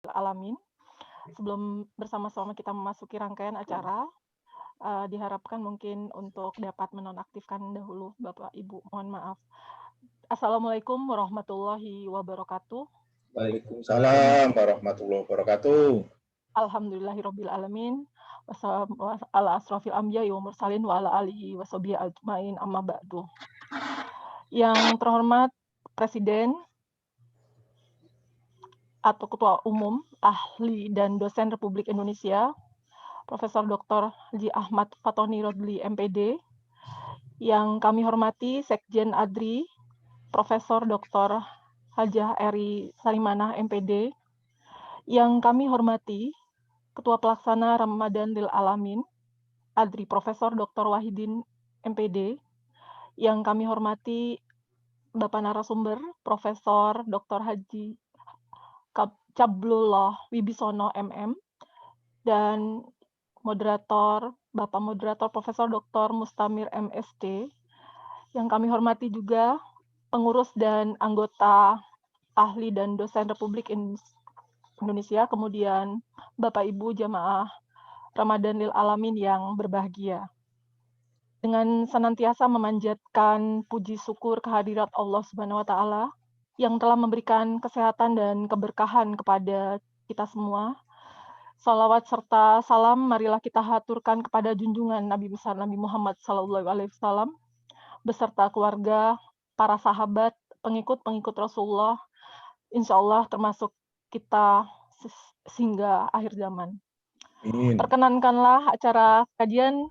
Alamin. Sebelum bersama-sama kita memasuki rangkaian acara, diharapkan mungkin untuk dapat menonaktifkan dahulu Bapak Ibu. Mohon maaf. Assalamualaikum warahmatullahi wabarakatuh. Waalaikumsalam warahmatullahi wabarakatuh. Alhamdulillahirabbil alamin. Wassalamu ala asrofil anbiya'i wa mursalin wa ala alihi washabihi ajmain amma ba'du. Yang terhormat Presiden atau Ketua Umum, Ahli dan Dosen Republik Indonesia, Profesor Dr. Haji Ahmad Fatoni Rodli MPD, yang kami hormati Sekjen ADRI, Profesor Dr. Hajah Eri Salimanah MPD, yang kami hormati Ketua Pelaksana Ramadan Lil Alamin, ADRI Profesor Dr. Wahidin MPD, yang kami hormati Bapak narasumber Profesor Dr. Haji Cablullah Wibisono MM, dan Bapak Moderator Profesor Dr. Mustamir MST, yang kami hormati juga pengurus dan anggota ahli dan dosen Republik Indonesia, kemudian Bapak Ibu jamaah Ramadan Lil Alamin yang berbahagia. Dengan senantiasa memanjatkan puji syukur kehadirat Allah Subhanahu wa Ta'ala yang telah memberikan kesehatan dan keberkahan kepada kita semua. Salawat serta salam marilah kita haturkan kepada junjungan Nabi besar Nabi Muhammad SAW beserta keluarga, para sahabat, pengikut-pengikut Rasulullah, insya Allah termasuk kita sehingga akhir zaman. Perkenankanlah acara kajian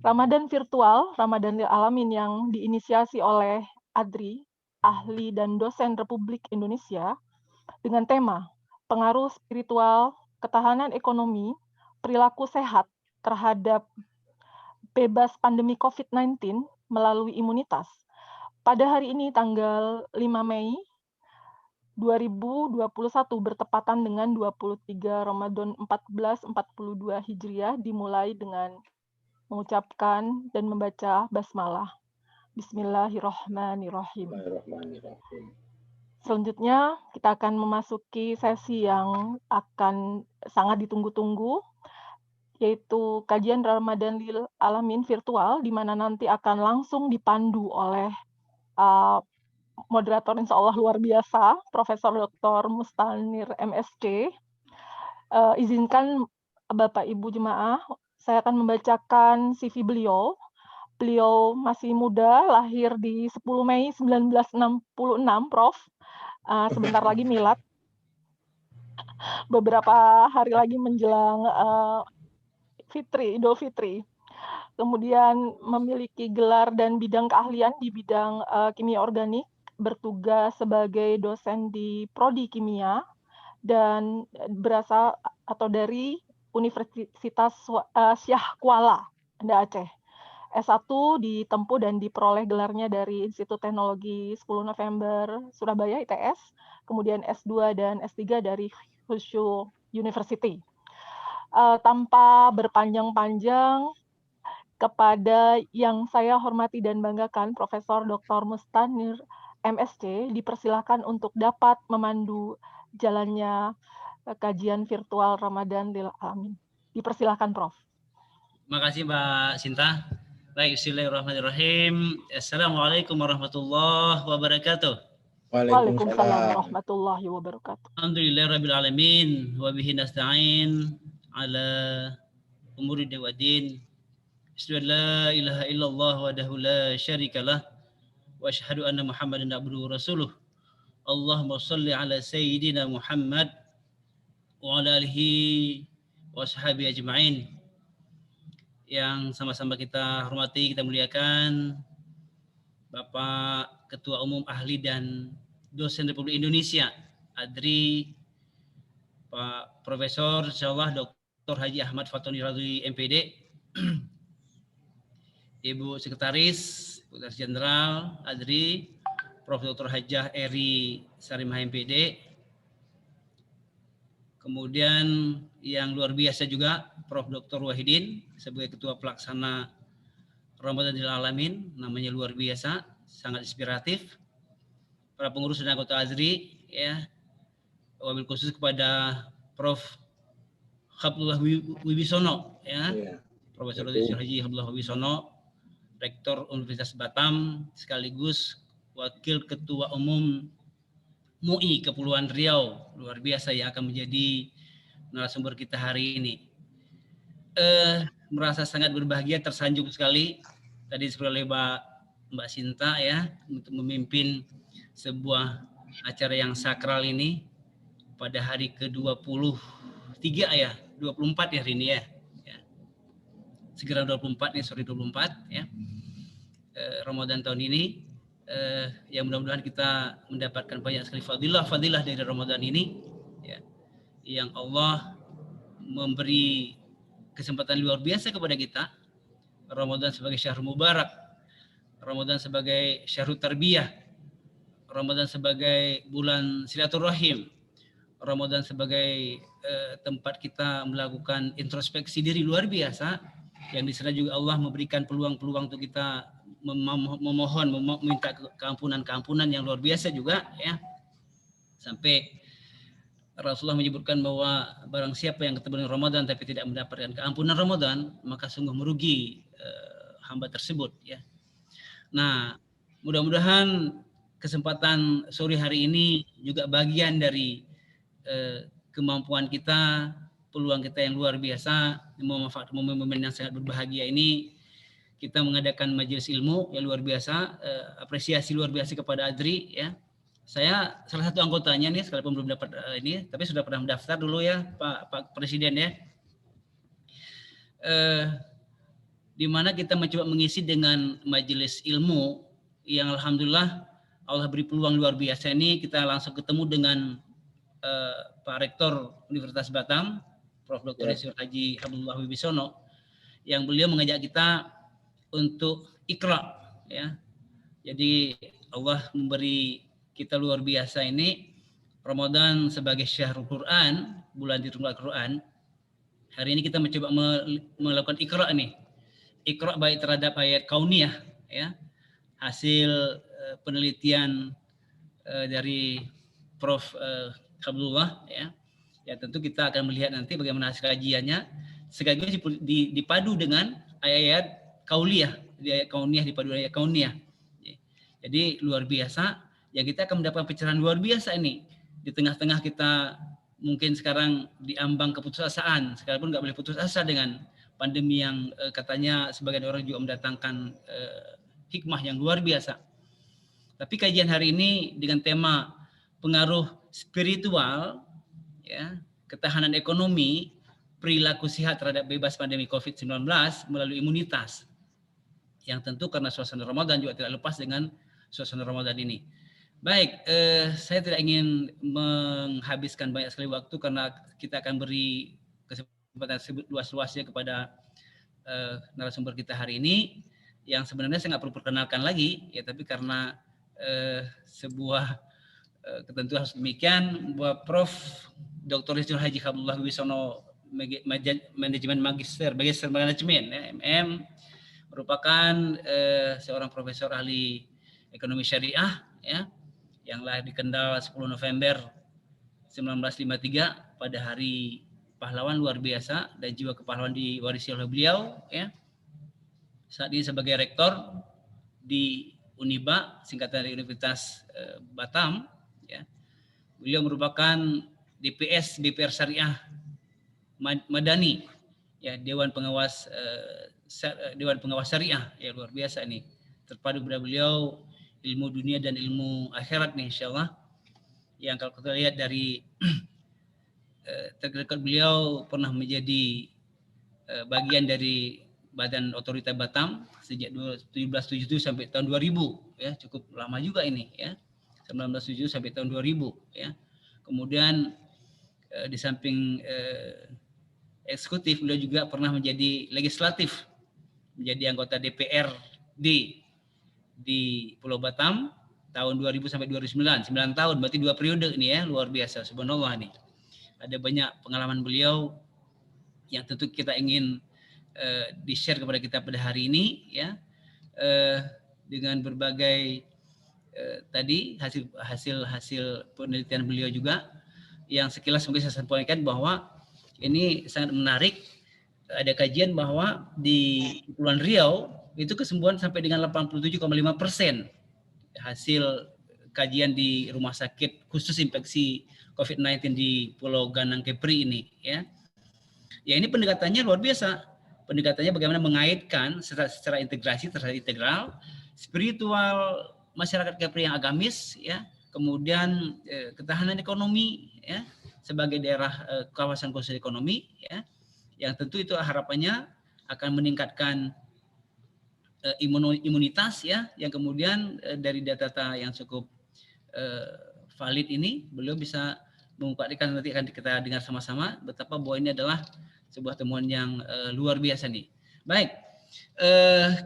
Ramadan virtual, Ramadan Lil Alamin yang diinisiasi oleh ADRI, Ahli dan Dosen Republik Indonesia, dengan tema Pengaruh Spiritual, Ketahanan Ekonomi, Perilaku Sehat terhadap Bebas Pandemi COVID-19 melalui Imunitas. Pada hari ini tanggal 5 Mei 2021 bertepatan dengan 23 Ramadan 1442 Hijriah dimulai dengan mengucapkan dan membaca basmalah. Bismillahirrahmanirrahim. Selanjutnya kita akan memasuki sesi yang akan sangat ditunggu-tunggu, yaitu kajian Ramadan Lil Alamin virtual, di mana nanti akan langsung dipandu oleh moderator insya Allah luar biasa, Profesor Dr. Mustamir MSc. Izinkan Bapak Ibu jemaah, saya akan membacakan CV beliau. Beliau masih muda, lahir di 10 Mei 1966, Prof. Sebentar lagi milad. Beberapa hari lagi menjelang Idul Fitri. Kemudian memiliki gelar dan bidang keahlian di bidang kimia organik, bertugas sebagai dosen di Prodi Kimia, dan berasal atau dari Universitas Syah Kuala, Banda Aceh. S1 ditempuh dan diperoleh gelarnya dari Institut Teknologi 10 November Surabaya ITS, kemudian S2 dan S3 dari Kyushu University. Tanpa berpanjang-panjang, kepada yang saya hormati dan banggakan, Profesor Dr. Mustamir MSc, dipersilakan untuk dapat memandu jalannya kajian virtual Ramadan Lil Alamin. Dipersilakan, Prof. Terima kasih Mbak Sinta. Baik, bismillahirrahmanirrahim. Assalamualaikum warahmatullahi wabarakatuh. Waalaikumsalam warahmatullahi wabarakatuh. Alhamdulillahirabbil alamin wa bihi nasta'in ala umuri waddin. Asyhadu an la ilaha illallah wahdahu la syarikalah wa asyhadu anna Muhammadan abduhu rasuluh. Allahumma shalli ala sayyidina Muhammad wa ala alihi wa sahbihi ajma'in. Yang sama-sama kita hormati, kita muliakan Bapak Ketua Umum Ahli dan Dosen Republik Indonesia, ADRI, Pak Profesor insyaallah Dr. Haji Ahmad Fatoni Rodli MPD, Ibu Sekretaris Jenderal ADRI, Prof. Dr. Hajah Eri Salimah MPD, kemudian yang luar biasa juga Prof. Dr. Wahidin sebagai Ketua Pelaksana Ramadan Lil Alamin, namanya luar biasa, sangat inspiratif. Para pengurus dan anggota ADRI, ya, wabil khusus kepada Prof. Habibullah Wibisono, ya, Iya. Profesor Itu. Dr. Haji Habibullah Wibisono, Rektor Universitas Batam, sekaligus Wakil Ketua Umum MUI Kepulauan Riau, luar biasa, yang akan menjadi narasumber kita hari ini. Merasa sangat berbahagia, tersanjung sekali tadi seperti oleh Mbak Sinta, ya, untuk memimpin sebuah acara yang sakral ini pada hari ke-23 ya, 24 ya hari ini ya. Segera 24 nih, sorry 24 ya. Ramadan tahun ini, yang mudah-mudahan kita mendapatkan banyak sekali fadilah dari Ramadan ini, ya, yang Allah memberi kesempatan luar biasa kepada kita. Ramadan sebagai syahrul mubarak, Ramadan sebagai syahrul tarbiyah, Ramadan sebagai bulan silaturahim, Ramadan sebagai tempat kita melakukan introspeksi diri luar biasa, yang di sana juga Allah memberikan peluang-peluang untuk kita memohon, meminta keampunan yang luar biasa juga, ya. Sampai Rasulullah menyebutkan bahwa barang siapa yang ketemu dengan Ramadan tapi tidak mendapatkan keampunan Ramadan, maka sungguh merugi hamba tersebut, ya. Nah, mudah-mudahan kesempatan sore hari ini juga bagian dari kemampuan kita, peluang kita yang luar biasa, memanfaatkan momen yang sangat berbahagia ini, kita mengadakan majelis ilmu yang luar biasa, apresiasi luar biasa kepada Adri, ya. Saya salah satu anggotanya nih, sekalipun belum dapat ini, tapi sudah pernah mendaftar dulu ya, Pak Presiden, ya. Di mana kita mencoba mengisi dengan majelis ilmu yang alhamdulillah Allah beri peluang luar biasa ini. Kita langsung ketemu dengan Pak Rektor Universitas Batam, Prof. Dr. Haji Habibullah Wibisono, yang beliau mengajak kita untuk Iqra, ya. Jadi Allah memberi kita luar biasa ini, Ramadan sebagai syahrul Quran, bulan diturunkan Al-Quran. Hari ini kita mencoba melakukan Iqra nih. Iqra baik terhadap ayat kauniyah, ya. Hasil penelitian dari Prof. Habibullah, ya. Ya, tentu kita akan melihat nanti bagaimana hasil kajiannya, sekaligus dipadu dengan ayat kauliyah, di ayat kauniyah, dipadu ayat kauniyah. Jadi luar biasa, yang kita akan mendapatkan pencerahan luar biasa ini di tengah-tengah kita mungkin sekarang diambang keputusasaan, sekalipun nggak boleh putus asa dengan pandemi yang katanya sebagian orang juga mendatangkan hikmah yang luar biasa. Tapi kajian hari ini dengan tema pengaruh spiritual, ya, ketahanan ekonomi, perilaku sehat terhadap bebas pandemi COVID-19 melalui imunitas, yang tentu karena suasana Ramadan juga tidak lepas dengan suasana Ramadan ini. Baik, saya tidak ingin menghabiskan banyak sekali waktu karena kita akan beri kesempatan luas-luasnya kepada narasumber kita hari ini, yang sebenarnya saya nggak perlu perkenalkan lagi, ya, tapi karena sebuah ketentuan harus demikian, bahwa Prof. Dr. Haji Habibullah Wibisono, manajemen magister manajemen, ya, MM, merupakan seorang profesor ahli ekonomi syariah, ya, yang lahir di Kendal 10 November 1953 pada hari pahlawan luar biasa, dan jiwa kepahlawan diwarisi oleh beliau, ya. Saat ini sebagai rektor di Uniba, singkatan dari Universitas Batam, ya. Beliau merupakan DPR Syariah Madani, ya, Dewan Pengawas Syariah, ya, luar biasa ini. Terpadu pada beliau ilmu dunia dan ilmu akhirat nih, insyaallah. Yang kalau kita lihat dari terdekat beliau pernah menjadi bagian dari Badan Otorita Batam sejak 1777 sampai tahun 2000, ya, cukup lama juga ini, ya. 1977 sampai tahun 2000, ya. Kemudian di samping eksekutif, beliau juga pernah menjadi legislatif, menjadi anggota DPRD di Pulau Batam tahun 2000 sampai 2009, 9 tahun, berarti 2 periode ini, ya, luar biasa, subhanallah nih. Ada banyak pengalaman beliau yang tentu kita ingin di-share kepada kita pada hari ini, ya, dengan berbagai tadi hasil penelitian beliau juga. yang sekilas mungkin saya sampaikan bahwa ini sangat menarik. Ada kajian bahwa di Kepulauan Riau itu kesembuhan sampai dengan 87,5% hasil kajian di rumah sakit khusus infeksi COVID-19 di Pulau Ganang Kepri ini, ya. Ya, ini pendekatannya luar biasa. Pendekatannya bagaimana mengaitkan secara integrasi, secara integral, spiritual masyarakat Kepri yang agamis, ya, kemudian ketahanan ekonomi, ya, sebagai daerah kawasan khusus ekonomi, ya, yang tentu itu harapannya akan meningkatkan imunitas, ya, yang kemudian dari data yang cukup valid ini beliau bisa mengungkapkan, nanti akan kita dengar sama-sama betapa bahwa ini adalah sebuah temuan yang luar biasa nih. Baik,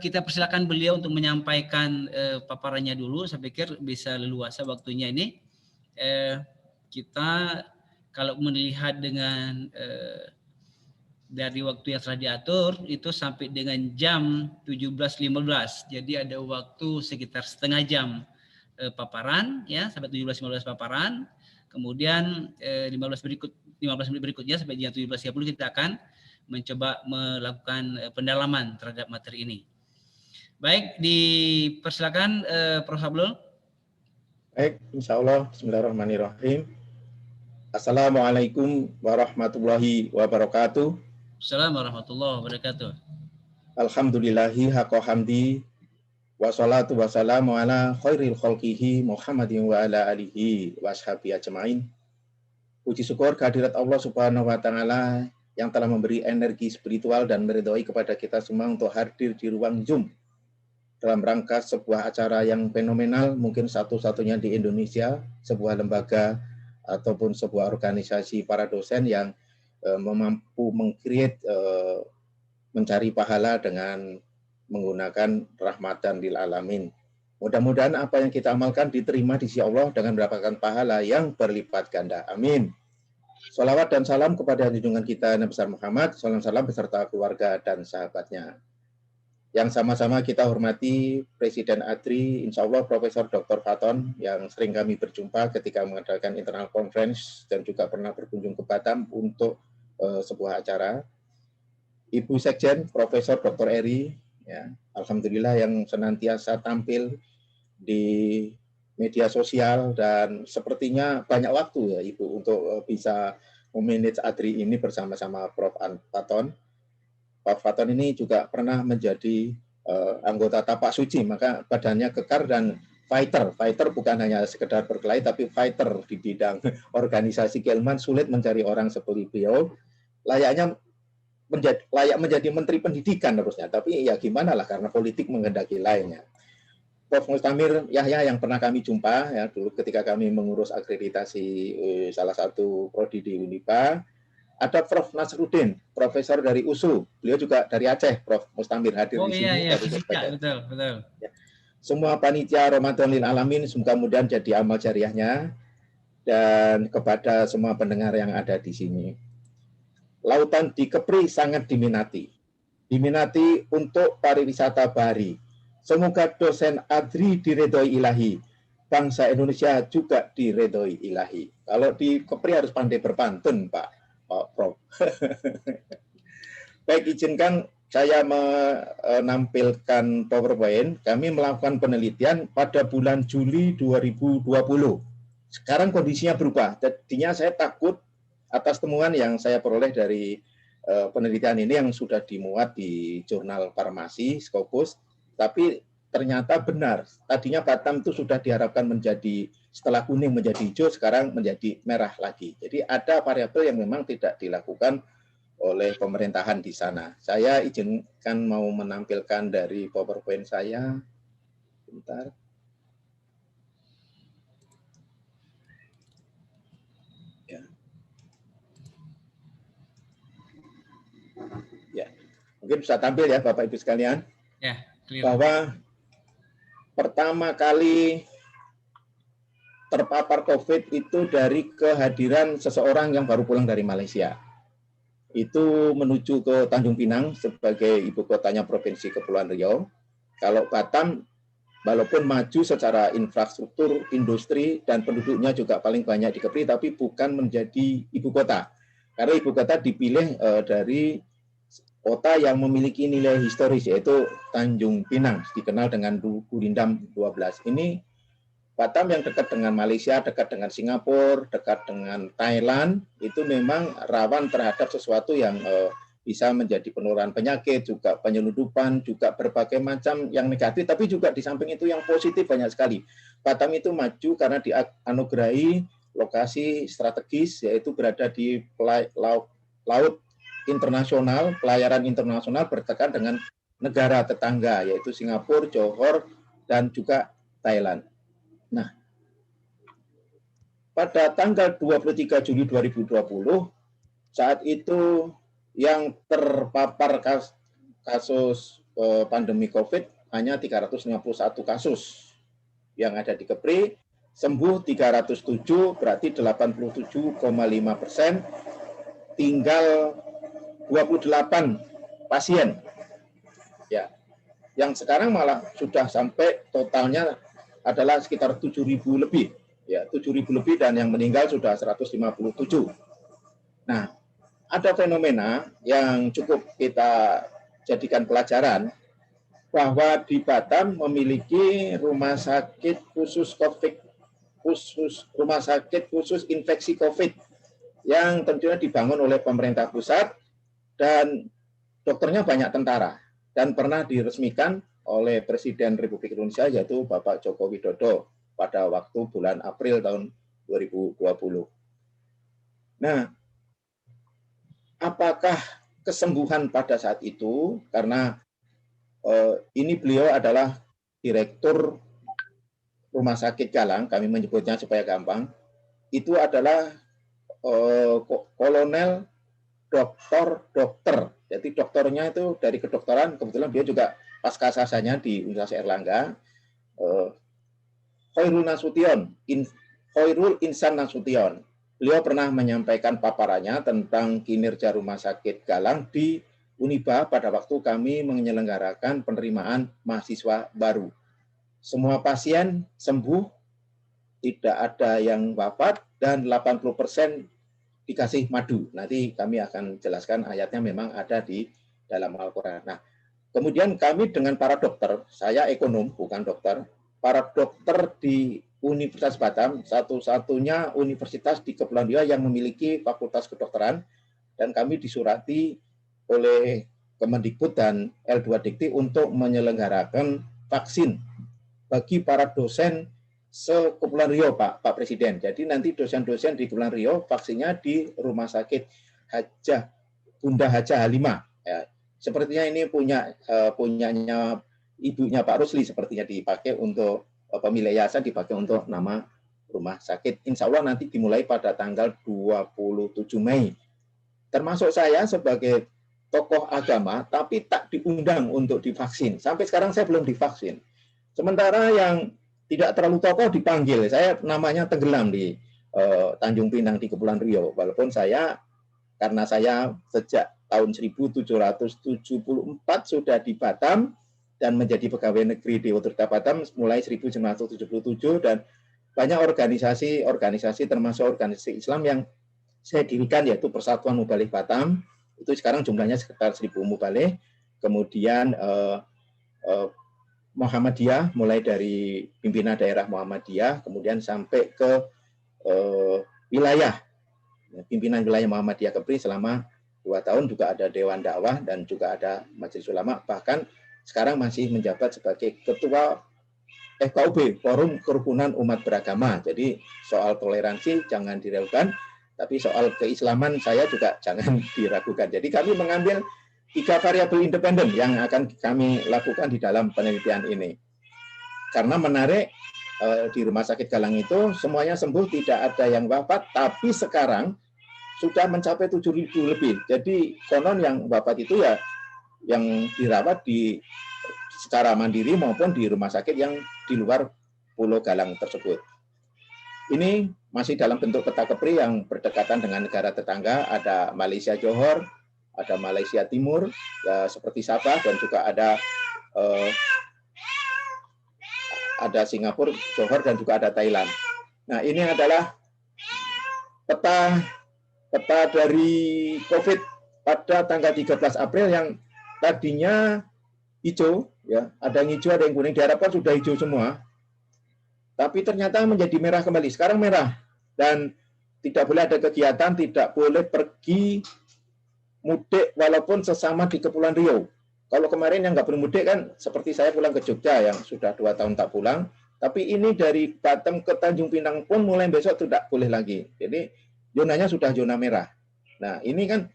kita persilakan beliau untuk menyampaikan paparannya dulu. Saya pikir bisa leluasa waktunya ini. Kita kalau melihat dengan dari waktu yang telah diatur itu sampai dengan jam 17.15. Jadi ada waktu sekitar setengah jam paparan, ya, sampai 17.15 paparan. Kemudian 15 menit berikutnya sampai jam 17.30 kita akan mencoba melakukan pendalaman terhadap materi ini. Baik, dipersilakan Prof. Abdul. Baik, insya Allah. Bismillahirrahmanirrahim. Assalamualaikum warahmatullahi wabarakatuh. Assalamualaikum warahmatullahi wabarakatuh. Alhamdulillahi haqqa hamdi. Wassalatu wassalamu ala khairil khalqihi Muhammadin wa ala alihi wa ashabihi ajma'in. Puji syukur kehadirat Allah Subhanahu wa taala yang telah memberi energi spiritual dan meridhoi kepada kita semua untuk hadir di ruang Zoom dalam rangka sebuah acara yang fenomenal, mungkin satu-satunya di Indonesia, sebuah lembaga ataupun sebuah organisasi para dosen yang mampu meng-create mencari pahala dengan menggunakan rahmatan lil alamin. Mudah-mudahan apa yang kita amalkan diterima di sisi Allah dengan mendapatkan pahala yang berlipat ganda. Amin. Salawat dan salam kepada junjungan kita Nabi besar Muhammad, salam beserta keluarga dan sahabatnya. Yang sama-sama kita hormati Presiden ADRI, insya Allah Profesor Dr. Faton, yang sering kami berjumpa ketika mengadakan internal conference dan juga pernah berkunjung ke Batam untuk sebuah acara. Ibu Sekjen Profesor Dr. Eri, ya, alhamdulillah yang senantiasa tampil di media sosial dan sepertinya banyak waktu ya Ibu untuk bisa memanage ADRI ini bersama-sama Prof. Faton. Prof. Faton ini juga pernah menjadi anggota Tapak Suci, maka badannya kekar dan fighter. Fighter bukan hanya sekedar berkelahi, tapi fighter di bidang organisasi keilmuan. Sulit mencari orang seperti beliau. Layak menjadi Menteri Pendidikan harusnya, tapi ya gimana lah karena politik menghendaki lainnya. Prof. Mustamir Yahya yang pernah kami jumpa ya dulu ketika kami mengurus akreditasi salah satu prodi di Unipa. Ada Prof. Nasruddin, profesor dari USU, beliau juga dari Aceh. Prof. Mustamir hadir di sini. Iya, betul. Ya. Semua panitia Ramadan lil alamin semoga mudah jadi amal jariahnya, dan kepada semua pendengar yang ada di sini. Lautan di Kepri sangat diminati untuk pariwisata bahari. Semoga dosen ADRI diredhoi ilahi, bangsa Indonesia juga diredhoi ilahi. Kalau di Kepri harus pandai berpantun, Pak Prof. Baik, izinkan saya menampilkan PowerPoint. Kami melakukan penelitian pada bulan Juli 2020. Sekarang kondisinya berubah. Jadinya saya takut atas temuan yang saya peroleh dari penelitian ini yang sudah dimuat di jurnal farmasi Scopus, tapi ternyata benar. Tadinya Batam itu sudah diharapkan menjadi, setelah kuning menjadi hijau, sekarang menjadi merah lagi. Jadi ada variabel yang memang tidak dilakukan oleh pemerintahan di sana. Saya izinkan mau menampilkan dari PowerPoint saya. Bentar. Ya, mungkin bisa tampil ya Bapak Ibu sekalian. Ya, clear. Bahwa pertama kali terpapar COVID itu dari kehadiran seseorang yang baru pulang dari Malaysia. Itu menuju ke Tanjung Pinang sebagai ibu kotanya Provinsi Kepulauan Riau. Kalau Batam walaupun maju secara infrastruktur, industri, dan penduduknya juga paling banyak di Kepri, tapi bukan menjadi ibu kota. Karena ibu kota dipilih dari kota yang memiliki nilai historis, yaitu Tanjung Pinang, dikenal dengan Gurindam 12. Ini Batam yang dekat dengan Malaysia, dekat dengan Singapura, dekat dengan Thailand, itu memang rawan terhadap sesuatu yang bisa menjadi penularan penyakit, juga penyelundupan, juga berbagai macam yang negatif, tapi juga di samping itu yang positif banyak sekali. Batam itu maju karena dianugerahi lokasi strategis, yaitu berada di laut internasional, pelayaran internasional bertekan dengan negara tetangga, yaitu Singapura, Johor, dan juga Thailand. Nah, pada tanggal 23 Juli 2020, saat itu yang terpapar kasus pandemi COVID hanya 351 kasus yang ada di Kepri, sembuh 307, berarti 87,5%, tinggal 28 pasien. Ya, yang sekarang malah sudah sampai totalnya adalah sekitar 7.000 lebih, ya 7.000 lebih, dan yang meninggal sudah 157. Nah, ada fenomena yang cukup kita jadikan pelajaran bahwa di Batam memiliki rumah sakit khusus COVID, rumah sakit khusus infeksi COVID yang tentunya dibangun oleh pemerintah pusat dan dokternya banyak tentara dan pernah diresmikan oleh Presiden Republik Indonesia, yaitu Bapak Joko Widodo pada waktu bulan April tahun 2020. Nah, apakah kesembuhan pada saat itu, karena ini beliau adalah Direktur Rumah Sakit Galang, kami menyebutnya supaya gampang, itu adalah kolonel dokter. Jadi dokternya itu dari kedokteran, kebetulan dia juga pasca sarjana di Universitas Airlangga, Khairul Insan Nasution. Beliau pernah menyampaikan paparannya tentang kinerja Rumah Sakit Galang di Uniba pada waktu kami menyelenggarakan penerimaan mahasiswa baru. Semua pasien sembuh, tidak ada yang wafat, dan 80% dikasih madu. Nanti kami akan jelaskan ayatnya, memang ada di dalam Al-Quran. Nah, kemudian kami dengan para dokter, saya ekonom bukan dokter, para dokter di Universitas Batam, satu-satunya universitas di Kepulauan Riau yang memiliki fakultas kedokteran, dan kami disurati oleh Kemendikbud dan L2 Dikti untuk menyelenggarakan vaksin bagi para dosen se-Kepulauan Riau, Pak Presiden. Jadi nanti dosen-dosen di Kepulauan Riau vaksinnya di Rumah Sakit Bunda Hajah Halimah. Ya, sepertinya ini punyanya ibunya Pak Rusli, sepertinya dipakai untuk pemilik yayasan, dipakai untuk nama rumah sakit. Insya Allah nanti dimulai pada tanggal 27 Mei. Termasuk saya sebagai tokoh agama, tapi tak diundang untuk divaksin. Sampai sekarang saya belum divaksin. Sementara yang tidak terlalu tokoh dipanggil, saya namanya tenggelam di Tanjung Pinang di Kepulauan Riau. Walaupun karena saya sejak tahun 1774 sudah di Batam dan menjadi pegawai negeri di Otorita Batam mulai 1977, dan banyak organisasi termasuk organisasi Islam yang saya dirikan, yaitu Persatuan Mubalik Batam, itu sekarang jumlahnya sekitar 1.000 mubalik, kemudian Muhammadiyah, mulai dari pimpinan daerah Muhammadiyah, kemudian sampai ke wilayah, pimpinan wilayah Muhammadiyah Kepri selama 2 tahun, juga ada Dewan Dakwah dan juga ada Majelis Ulama, bahkan sekarang masih menjabat sebagai Ketua FKUB, Forum Kerukunan Umat Beragama. Jadi soal toleransi jangan diragukan, tapi soal keislaman saya juga jangan diragukan. Jadi kami mengambil 3 variabel independen yang akan kami lakukan di dalam penelitian ini. Karena menarik, di Rumah Sakit Galang itu semuanya sembuh, tidak ada yang wafat, tapi sekarang sudah mencapai 7.000 lebih. Jadi konon yang wafat itu ya yang dirawat secara mandiri maupun di rumah sakit yang di luar Pulau Galang tersebut. Ini masih dalam bentuk peta Kepri yang berdekatan dengan negara tetangga, ada Malaysia Johor, ada Malaysia Timur, ya, seperti Sabah, dan juga ada ada Singapura, Johor, dan juga ada Thailand. Nah, ini adalah peta dari COVID pada tanggal 13 April yang tadinya hijau, ya, ada yang hijau, ada yang kuning, diharapkan sudah hijau semua, tapi ternyata menjadi merah kembali. Sekarang merah, dan tidak boleh ada kegiatan, tidak boleh pergi mudik walaupun sesama di Kepulauan Riau. Kalau kemarin yang nggak boleh mudik kan, seperti saya pulang ke Jogja yang sudah 2 tahun tak pulang, tapi ini dari Batam ke Tanjung Pinang pun mulai besok tidak boleh lagi. Jadi zonanya sudah zona merah. Nah, ini kan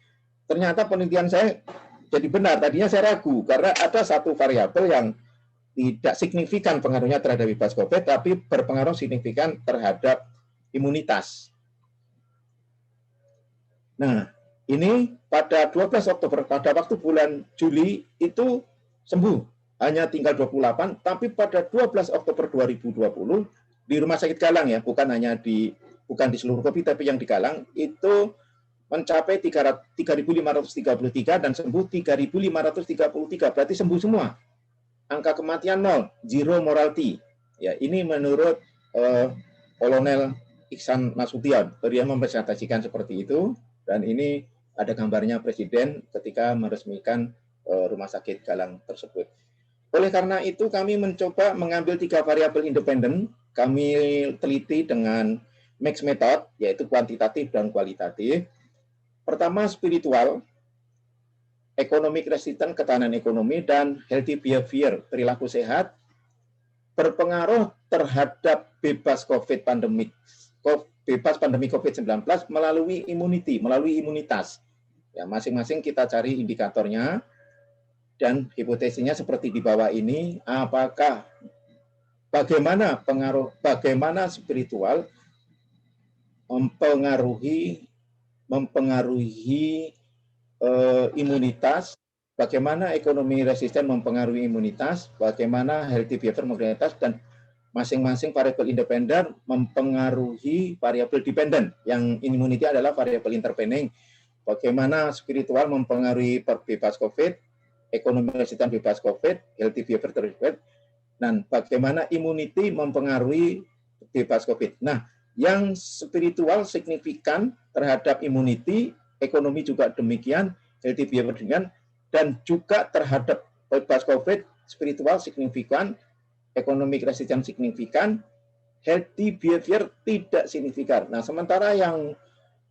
ternyata penelitian saya jadi benar. Tadinya saya ragu karena ada satu variabel yang tidak signifikan pengaruhnya terhadap bebas COVID, tapi berpengaruh signifikan terhadap imunitas. Nah, ini pada 12 Oktober, pada waktu bulan Juli itu sembuh, hanya tinggal 28, tapi pada 12 Oktober 2020 di Rumah Sakit Galang, ya, bukan di seluruh COVID, tapi yang di Galang itu mencapai 3.533 dan sembuh 3.533, berarti sembuh semua. Angka kematian 0, zero mortality. Ya, ini menurut Kolonel Iksan Nasution, beliau mempresentasikan seperti itu, dan ini ada gambarnya Presiden ketika meresmikan Rumah Sakit Galang tersebut. Oleh karena itu, kami mencoba mengambil 3 variabel independen. Kami teliti dengan mixed method, yaitu kuantitatif dan kualitatif. Pertama, spiritual, economic resistance, ketahanan ekonomi, dan healthy behavior, perilaku sehat, berpengaruh terhadap bebas pandemi COVID-19 melalui imunitas. Ya, masing-masing kita cari indikatornya, dan hipotesisnya seperti di bawah ini. Apakah bagaimana spiritual mempengaruhi imunitas, bagaimana ekonomi resisten mempengaruhi imunitas, bagaimana healthy behavior mempengaruhi imunitas, dan masing-masing variabel independen mempengaruhi variabel dependen. Yang immunity adalah variabel intervening. Bagaimana spiritual mempengaruhi bebas COVID, ekonomi resisten bebas COVID, healthy behavior terhadap, dan bagaimana immunity mempengaruhi bebas COVID. Nah, yang spiritual signifikan terhadap immunity, ekonomi juga demikian, healthy behavior demikian, dan juga terhadap bebas COVID, spiritual signifikan, ekonomi resisten signifikan, healthy behavior tidak signifikan. Nah, sementara yang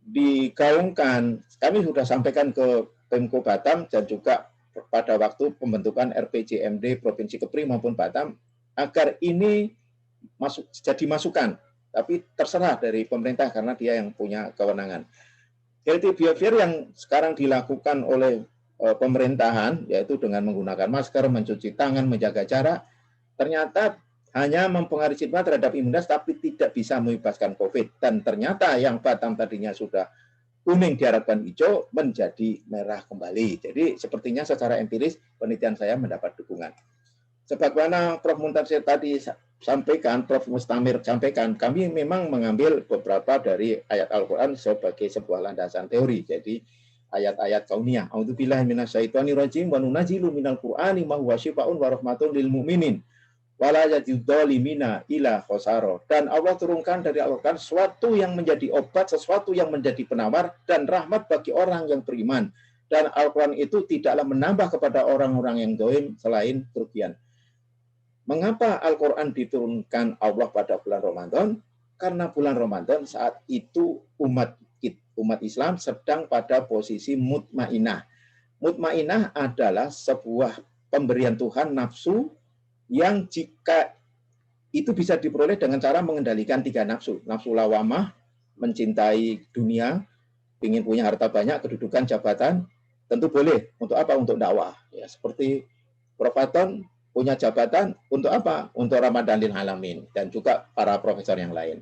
digaungkan, kami sudah sampaikan ke Pemko Batam dan juga pada waktu pembentukan RPJMD Provinsi Kepri maupun Batam, agar ini jadi masukan, tapi terserah dari pemerintah karena dia yang punya kewenangan. Healthy behavior yang sekarang dilakukan oleh pemerintahan, yaitu dengan menggunakan masker, mencuci tangan, menjaga jarak, ternyata hanya mempengaruhi stigma terhadap imunitas, tapi tidak bisa membebaskan COVID. Dan ternyata yang Batam tadinya sudah kuning diharapkan hijau, menjadi merah kembali. Jadi sepertinya secara empiris penelitian saya mendapat dukungan. Sebagaimana Prof. Muntarsir tadi sampaikan, Prof. Mustamir sampaikan, kami memang mengambil beberapa dari ayat Al-Quran sebagai sebuah landasan teori. Jadi ayat-ayat kauniyah. A'udzubillahi minasyaitonirrajim wa nunazzilu minal Qur'ani ma huwa syifaa'un wa rahmatun lil mu'minin wala yazidzalimina ila khosaro. Dan Allah turunkan dari Al-Quran sesuatu yang menjadi obat, sesuatu yang menjadi penawar dan rahmat bagi orang yang beriman. Dan Al-Quran itu tidaklah menambah kepada orang-orang yang zalim selain kerugian. Mengapa Al-Quran diturunkan Allah pada bulan Ramadan? Karena bulan Ramadan saat itu umat Islam sedang pada posisi mutmainah. Mutmainah adalah sebuah pemberian Tuhan nafsu yang jika itu bisa diperoleh dengan cara mengendalikan 3 nafsu. Nafsu lawamah, mencintai dunia, ingin punya harta banyak, kedudukan, jabatan, tentu boleh. Untuk apa? Untuk dakwah. Ya, seperti Prof. Aton punya jabatan untuk apa? Untuk Ramadan lil alamin, dan juga para profesor yang lain.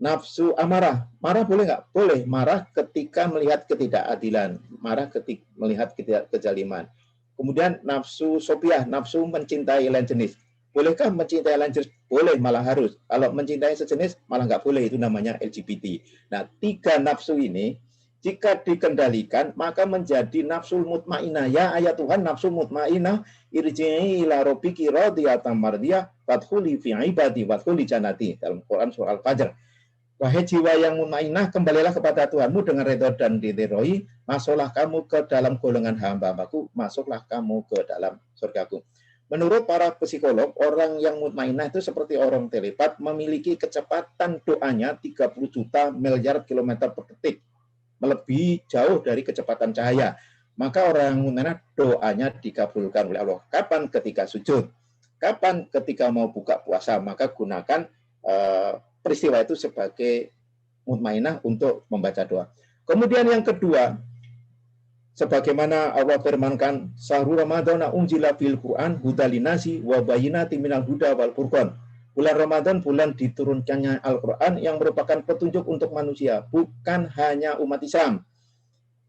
Nafsu amarah, marah boleh nggak? Boleh. Marah ketika melihat ketidakadilan, marah ketika melihat kezaliman. Kemudian nafsu sopiah, nafsu mencintai lain jenis. Bolehkah mencintai lain jenis? Boleh, malah harus. Kalau mencintai sejenis, malah nggak boleh, itu namanya LGBT. Nah, 3 nafsu ini Jika dikendalikan, maka menjadi nafsul mutmainah. Ya ayat Tuhan, nafsul mutmainah, irji'i ila rabbiki radiyatan mardiyah, fadkhuli fi ibadi wadkhuli jannati. Dalam Quran surah Al-Fajr. Wahai jiwa yang mutmainah, kembalilah kepada Tuhanmu dengan redha dan diridhoi, masuklah kamu ke dalam golongan hamba-hambaku, masuklah kamu ke dalam surgaku. Menurut para psikolog, orang yang mutmainah itu seperti orang telepat, memiliki kecepatan doanya 30 juta miliar kilometer per detik, melebihi jauh dari kecepatan cahaya. Maka orang yang mutmainah doanya dikabulkan oleh Allah. Kapan? Ketika sujud. Kapan? Ketika mau buka puasa. Maka gunakan peristiwa itu sebagai mutmainah untuk membaca doa. Kemudian yang kedua, sebagaimana Allah firmankan, Syahrul Ramadhan unzila fil Quran hudalinasi wa bayyinatin minal huda wal furqan. Bulan Ramadan bulan diturunkannya Al-Quran yang merupakan petunjuk untuk manusia, bukan hanya umat Islam.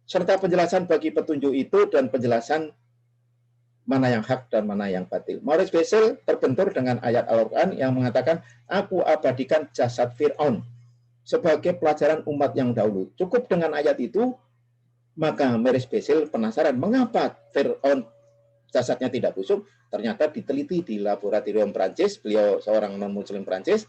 Serta penjelasan bagi petunjuk itu dan penjelasan mana yang hak dan mana yang batil. Maurice Bessel terbentur dengan ayat Al-Quran yang mengatakan, aku abadikan jasad Fir'aun sebagai pelajaran umat yang dahulu. Cukup dengan ayat itu, maka Maurice Bessel penasaran mengapa Fir'aun jasadnya tidak busuk. Ternyata diteliti di laboratorium Prancis, beliau seorang non-muslim Prancis,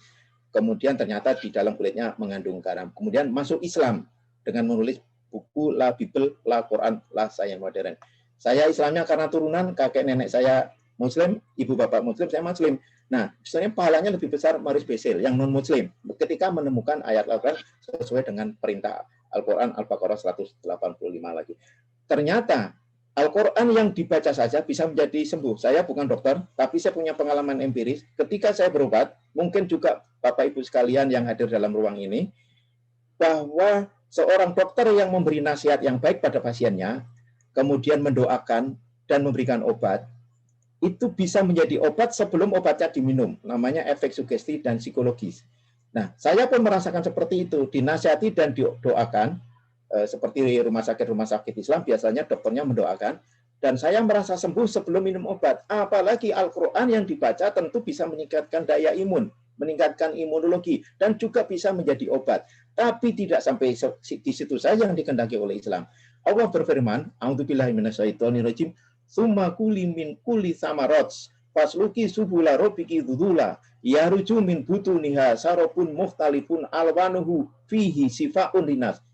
kemudian ternyata di dalam kulitnya mengandung garam. Kemudian masuk Islam dengan menulis buku La Bible, La Quran, La Sains Modern. Saya Islamnya karena turunan kakek nenek saya Muslim, ibu bapak Muslim, saya Muslim. Nah, sebenarnya pahalanya lebih besar Maurice Bessel yang non-Muslim ketika menemukan ayat Al-Quran sesuai dengan perintah Al-Quran Al-Baqarah 185 lagi. Ternyata Al-Quran yang dibaca saja bisa menjadi sembuh. Saya bukan dokter, tapi saya punya pengalaman empiris. Ketika saya berobat, mungkin juga Bapak Ibu sekalian yang hadir dalam ruang ini, bahwa seorang dokter yang memberi nasihat yang baik pada pasiennya, kemudian mendoakan dan memberikan obat, itu bisa menjadi obat sebelum obatnya diminum. Namanya efek sugesti dan psikologis. Nah, saya pun merasakan seperti itu, dinasihati dan didoakan, seperti rumah sakit Islam, biasanya dokternya mendoakan, dan saya merasa sembuh sebelum minum obat. Apalagi Al-Quran yang dibaca tentu bisa meningkatkan daya imun, meningkatkan imunologi, dan juga bisa menjadi obat. Tapi tidak sampai di situ saja yang dikehendaki oleh Islam. Allah berfirman, a'udzubillahi minasyaitonirrajim, summa kuli min kulli samarats fasluki subula rabbiki dzula yaruju min butuniha sarabun mukhtalifun alwanuhu fihi sifaun linas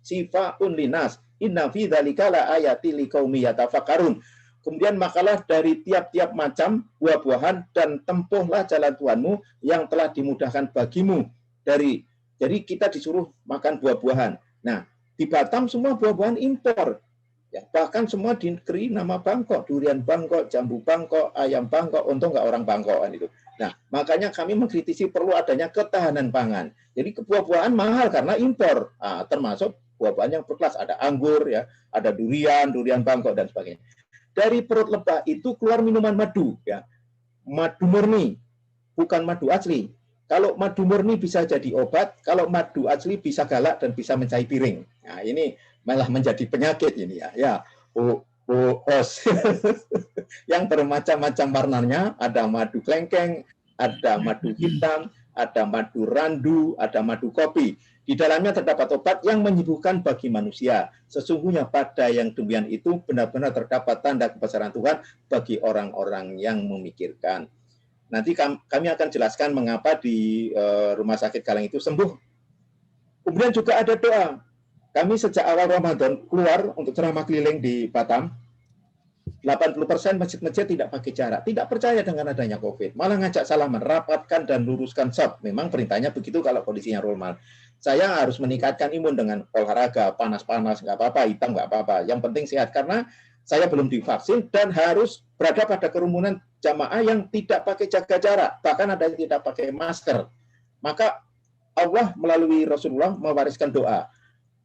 inna fi dzalika la ayati liqaumi yatafakkarun. Kemudian makalah dari tiap-tiap macam buah-buahan dan tempuhlah jalan Tuhanmu yang telah dimudahkan bagimu. Jadi kita disuruh makan buah-buahan. Nah, di Batam semua buah-buahan impor. Ya, bahkan semua di negeri nama Bangkok, durian Bangkok, jambu Bangkok, ayam Bangkok, untung nggak orang Bangkok kan itu. Nah, makanya kami mengkritisi perlu adanya ketahanan pangan. Jadi buah-buahan mahal karena impor, termasuk buah-buahan yang berkelas, ada anggur, ya, ada durian Bangkok dan sebagainya. Dari perut lebah itu keluar minuman madu, ya, madu murni, bukan madu asli. Kalau madu murni bisa jadi obat, kalau madu asli bisa galak dan bisa mencai piring. Nah, ini malah menjadi penyakit ini ya. Ya, yang bermacam-macam warnanya, ada madu klengkeng, ada madu hitam, ada madu randu, ada madu kopi. Di dalamnya terdapat obat yang menyembuhkan bagi manusia. Sesungguhnya pada yang demikian itu benar-benar terdapat tanda kebesaran Tuhan bagi orang-orang yang memikirkan. Nanti kami akan jelaskan mengapa di rumah sakit Galang itu sembuh. Kemudian juga ada doa. Kami sejak awal Ramadan keluar untuk ceramah keliling di Batam. 80% masjid-masjid tidak pakai jarak, tidak percaya dengan adanya COVID. Malah ngajak salaman, rapatkan dan luruskan shot. Memang perintahnya begitu kalau kondisinya normal. Saya harus meningkatkan imun dengan olahraga, panas-panas, nggak apa-apa, hitam nggak apa-apa. Yang penting sehat, karena saya belum divaksin dan harus berada pada kerumunan jamaah yang tidak pakai jaga jarak, bahkan ada yang tidak pakai masker. Maka Allah melalui Rasulullah mewariskan doa.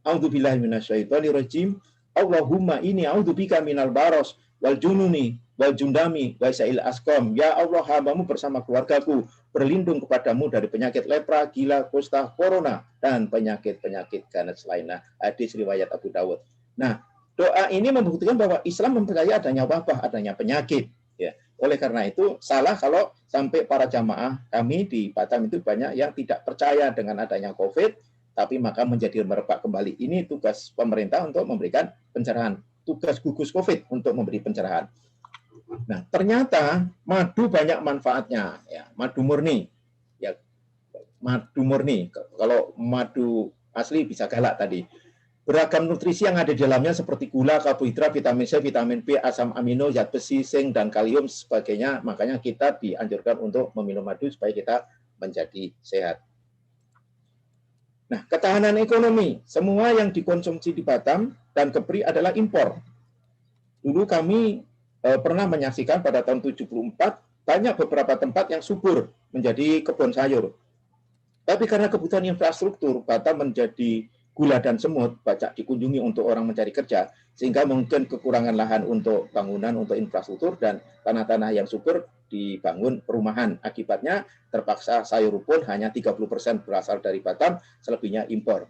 A'udzubillahi minasyaitonirrajim. Allahumma inni a'udzubika minal baros wal jununi wal jundami wa sa'il asqam. Ya Allah, hambamu bersama keluargaku berlindung kepadamu dari penyakit lepra, gila, kusta, corona, dan penyakit-penyakit ganas lainnya. Hadis riwayat Abu Dawud. Nah, doa ini membuktikan bahwa Islam mempercayai adanya wabah, adanya penyakit. Ya, oleh karena itu salah kalau sampai para jamaah kami di Batam itu banyak yang tidak percaya dengan adanya COVID, tapi maka menjadi merebak kembali. Ini tugas pemerintah untuk memberikan pencerahan, tugas gugus COVID untuk memberi pencerahan. Nah, ternyata madu banyak manfaatnya, ya, madu murni. Ya, madu murni. Kalau madu asli bisa galak tadi. Beragam nutrisi yang ada di dalamnya seperti gula, karbohidrat, vitamin C, vitamin B, asam amino, zat besi, zinc, dan kalium sebagainya. Makanya kita dianjurkan untuk meminum madu supaya kita menjadi sehat. Nah, ketahanan ekonomi. Semua yang dikonsumsi di Batam dan Kepri adalah impor. Dulu kami pernah menyaksikan pada tahun 74 banyak beberapa tempat yang subur menjadi kebun sayur. Tapi karena kebutuhan infrastruktur, Batam menjadi gula dan semut, banyak dikunjungi untuk orang mencari kerja, sehingga mungkin kekurangan lahan untuk bangunan, untuk infrastruktur, dan tanah-tanah yang subur dibangun perumahan. Akibatnya terpaksa sayur pun hanya 30% berasal dari Batam, selebihnya impor.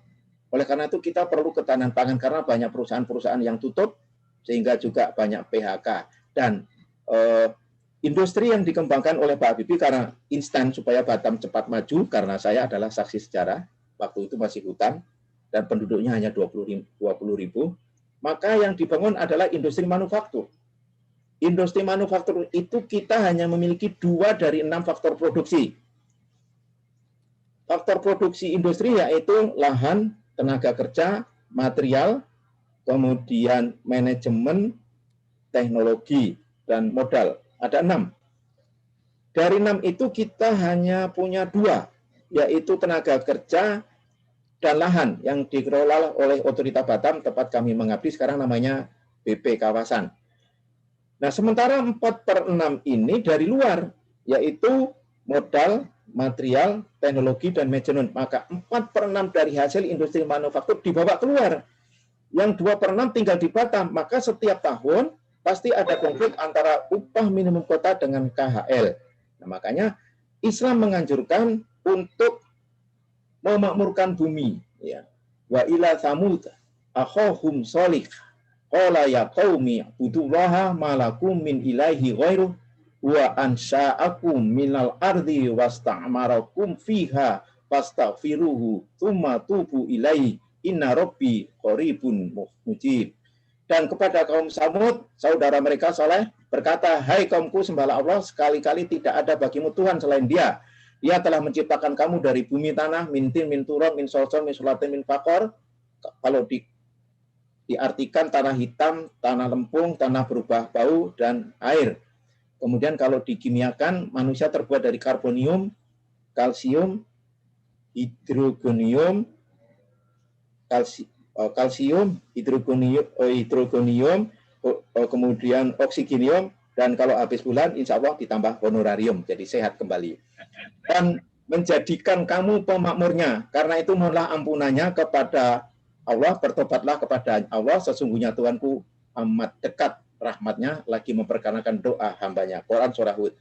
Oleh karena itu kita perlu ketahanan pangan karena banyak perusahaan-perusahaan yang tutup, sehingga juga banyak PHK. Dan industri yang dikembangkan oleh Pak Habibie karena instan supaya Batam cepat maju, karena saya adalah saksi sejarah, waktu itu masih hutan, dan penduduknya hanya 20.000, maka yang dibangun adalah industri manufaktur. Industri manufaktur itu kita hanya memiliki 2 dari 6 faktor produksi. Faktor produksi industri yaitu lahan, tenaga kerja, material, kemudian manajemen, teknologi, dan modal. Ada 6. Dari 6 itu kita hanya punya 2, yaitu tenaga kerja dan lahan yang dikelola oleh Otorita Batam, tempat kami mengabdi sekarang namanya BP Kawasan. Nah, sementara 4/6 ini dari luar, yaitu modal, material, teknologi, dan manajemen. Maka 4/6 dari hasil industri manufaktur dibawa keluar. Yang 2/6 tinggal di Batam. Maka setiap tahun pasti ada konflik antara upah minimum kota dengan KHL. Nah, makanya Islam menganjurkan untuk memakmurkan bumi, ya. Wa ila Tsamud akhahum sholih qala ya qaumi budullaha malakum min ilaihi ghairuh wa ansha'akum minal ardi wasta'marakum fiha fastaghfiruhu tsumma tubu ilaihi inna rabbi qaribun mujib. Dan kepada kaum Samud, saudara mereka Saleh berkata, hai kaumku, sembahlah Allah, sekali-kali tidak ada bagimu Tuhan selain Dia. Dia telah menciptakan kamu dari bumi tanah, min tin, min turab, min solson, min sulatin, min fakor. Kalau diartikan tanah hitam, tanah lempung, tanah berubah bau, dan air. Kemudian kalau dikimiakan, manusia terbuat dari karbonium, kalsium, hidrogonium, hidrogonium, kemudian oksigenium, dan kalau habis bulan, insya Allah ditambah honorarium, jadi sehat kembali. Dan menjadikan kamu pemakmurnya. Karena itu mohonlah ampunannya kepada Allah, bertobatlah kepada Allah, sesungguhnya Tuhanku amat dekat rahmatnya, lagi memperkenankan doa hambanya. Quran Surah Hud.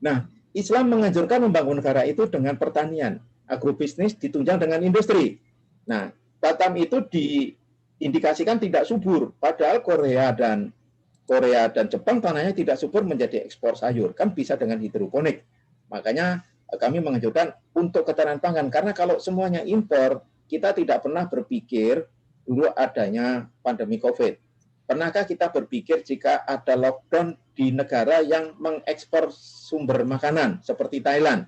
Nah, Islam menganjurkan membangun negara itu dengan pertanian. Agrobisnis ditunjang dengan industri. Nah, Batam itu diindikasikan tidak subur, padahal Korea dan Jepang tanahnya tidak subur menjadi ekspor sayur, kan bisa dengan hidroponik. Makanya kami menganjurkan untuk ketahanan pangan, karena kalau semuanya impor, kita tidak pernah berpikir dulu adanya pandemi COVID. Pernahkah kita berpikir jika ada lockdown di negara yang mengekspor sumber makanan seperti Thailand?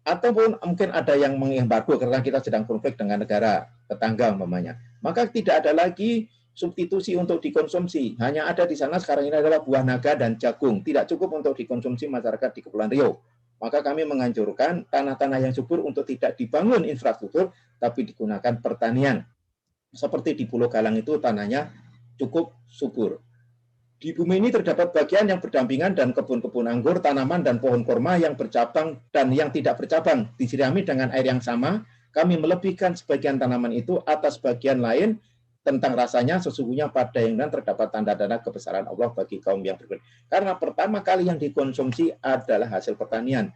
Ataupun mungkin ada yang mengembargo karena kita sedang konflik dengan negara tetangga umpamanya. Maka tidak ada lagi substitusi untuk dikonsumsi. Hanya ada di sana sekarang ini adalah buah naga dan jagung. Tidak cukup untuk dikonsumsi masyarakat di Kepulauan Riau. Maka kami menganjurkan tanah-tanah yang subur untuk tidak dibangun infrastruktur, tapi digunakan pertanian. Seperti di Pulau Galang itu tanahnya cukup subur. Di bumi ini terdapat bagian yang berdampingan dan kebun-kebun anggur, tanaman, dan pohon kurma yang bercabang dan yang tidak bercabang. Disirami dengan air yang sama, kami melebihkan sebagian tanaman itu atas bagian lain. Tentang rasanya, sesungguhnya pada yang terdapat tanda-tanda kebesaran Allah bagi kaum yang beriman. Karena pertama kali yang dikonsumsi adalah hasil pertanian.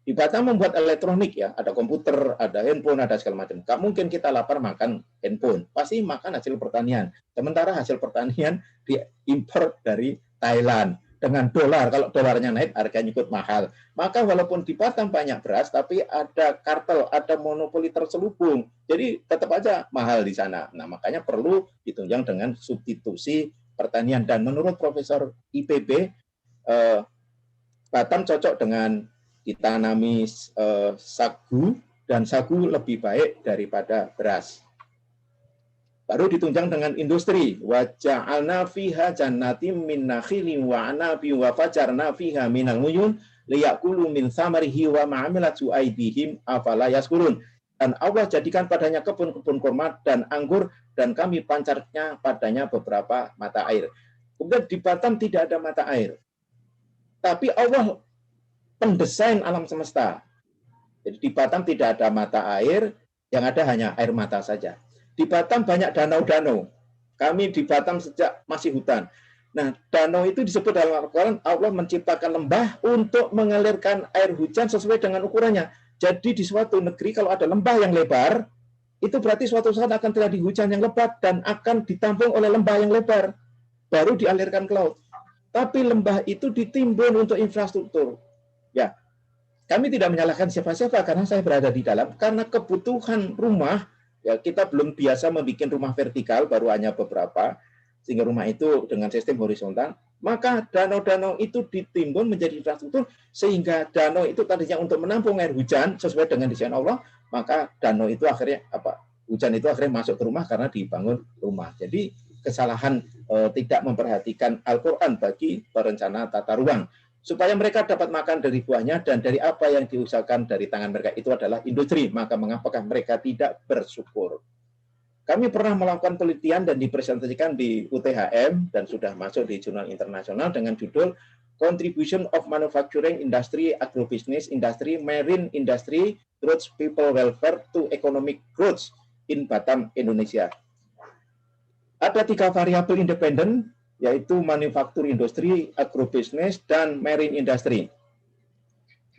Di Batam membuat elektronik, ya, ada komputer, ada handphone, ada segala macam. Gak mungkin kita lapar makan handphone, pasti makan hasil pertanian. Sementara hasil pertanian diimpor dari Thailand, dengan dolar. Kalau dolarnya naik, harganya ikut mahal. Maka walaupun di Batam banyak beras, tapi ada kartel, ada monopoli terselubung. Jadi tetap aja mahal di sana. Nah, makanya perlu ditunjang dengan substitusi pertanian. Dan menurut Profesor IPB, Batam cocok dengan ditanami sagu, dan sagu lebih baik daripada beras. Baru ditunjang dengan industri. Wa ja'alna fiha jannatin min nakhilin wa anabi wa fajarna fiha minal uyun liyakulu min samarihi wa ma'amilatu aydihim afala yaskurun. Dan Allah jadikan padanya kebun-kebun kurma dan anggur, dan kami pancarnya padanya beberapa mata air. Kemudian di Batam tidak ada mata air. Tapi Allah pendesain alam semesta. Jadi di Batam tidak ada mata air, yang ada hanya air mata saja. Di Batam banyak danau-danau. Kami di Batam sejak masih hutan. Nah, danau itu disebut dalam Al-Quran, Allah menciptakan lembah untuk mengalirkan air hujan sesuai dengan ukurannya. Jadi di suatu negeri kalau ada lembah yang lebar, itu berarti suatu saat akan terjadi hujan yang lebat dan akan ditampung oleh lembah yang lebar. Baru dialirkan ke laut. Tapi lembah itu ditimbun untuk infrastruktur. Ya, kami tidak menyalahkan siapa-siapa karena saya berada di dalam. Karena kebutuhan rumah, ya kita belum biasa membuat rumah vertikal, baru hanya beberapa, sehingga rumah itu dengan sistem horizontal. Maka danau-danau itu ditimbun menjadi infrastruktur, sehingga danau itu tadinya untuk menampung air hujan sesuai dengan desain Allah, maka danau itu akhirnya hujan itu akhirnya masuk ke rumah karena dibangun rumah. Jadi kesalahan tidak memperhatikan Al-Quran bagi perencana tata ruang. Supaya mereka dapat makan dari buahnya dan dari apa yang diusahakan dari tangan mereka itu adalah industri. Maka mengapakah mereka tidak bersyukur? Kami pernah melakukan penelitian dan dipresentasikan di UTHM dan sudah masuk di jurnal internasional dengan judul Contribution of Manufacturing Industry, Agrobusiness Industry, Marine Industry, Towards People Welfare to Economic Growth in Batam, Indonesia. Ada 3 variabel independen, yaitu manufaktur industri, agrobisnis, dan marine industry.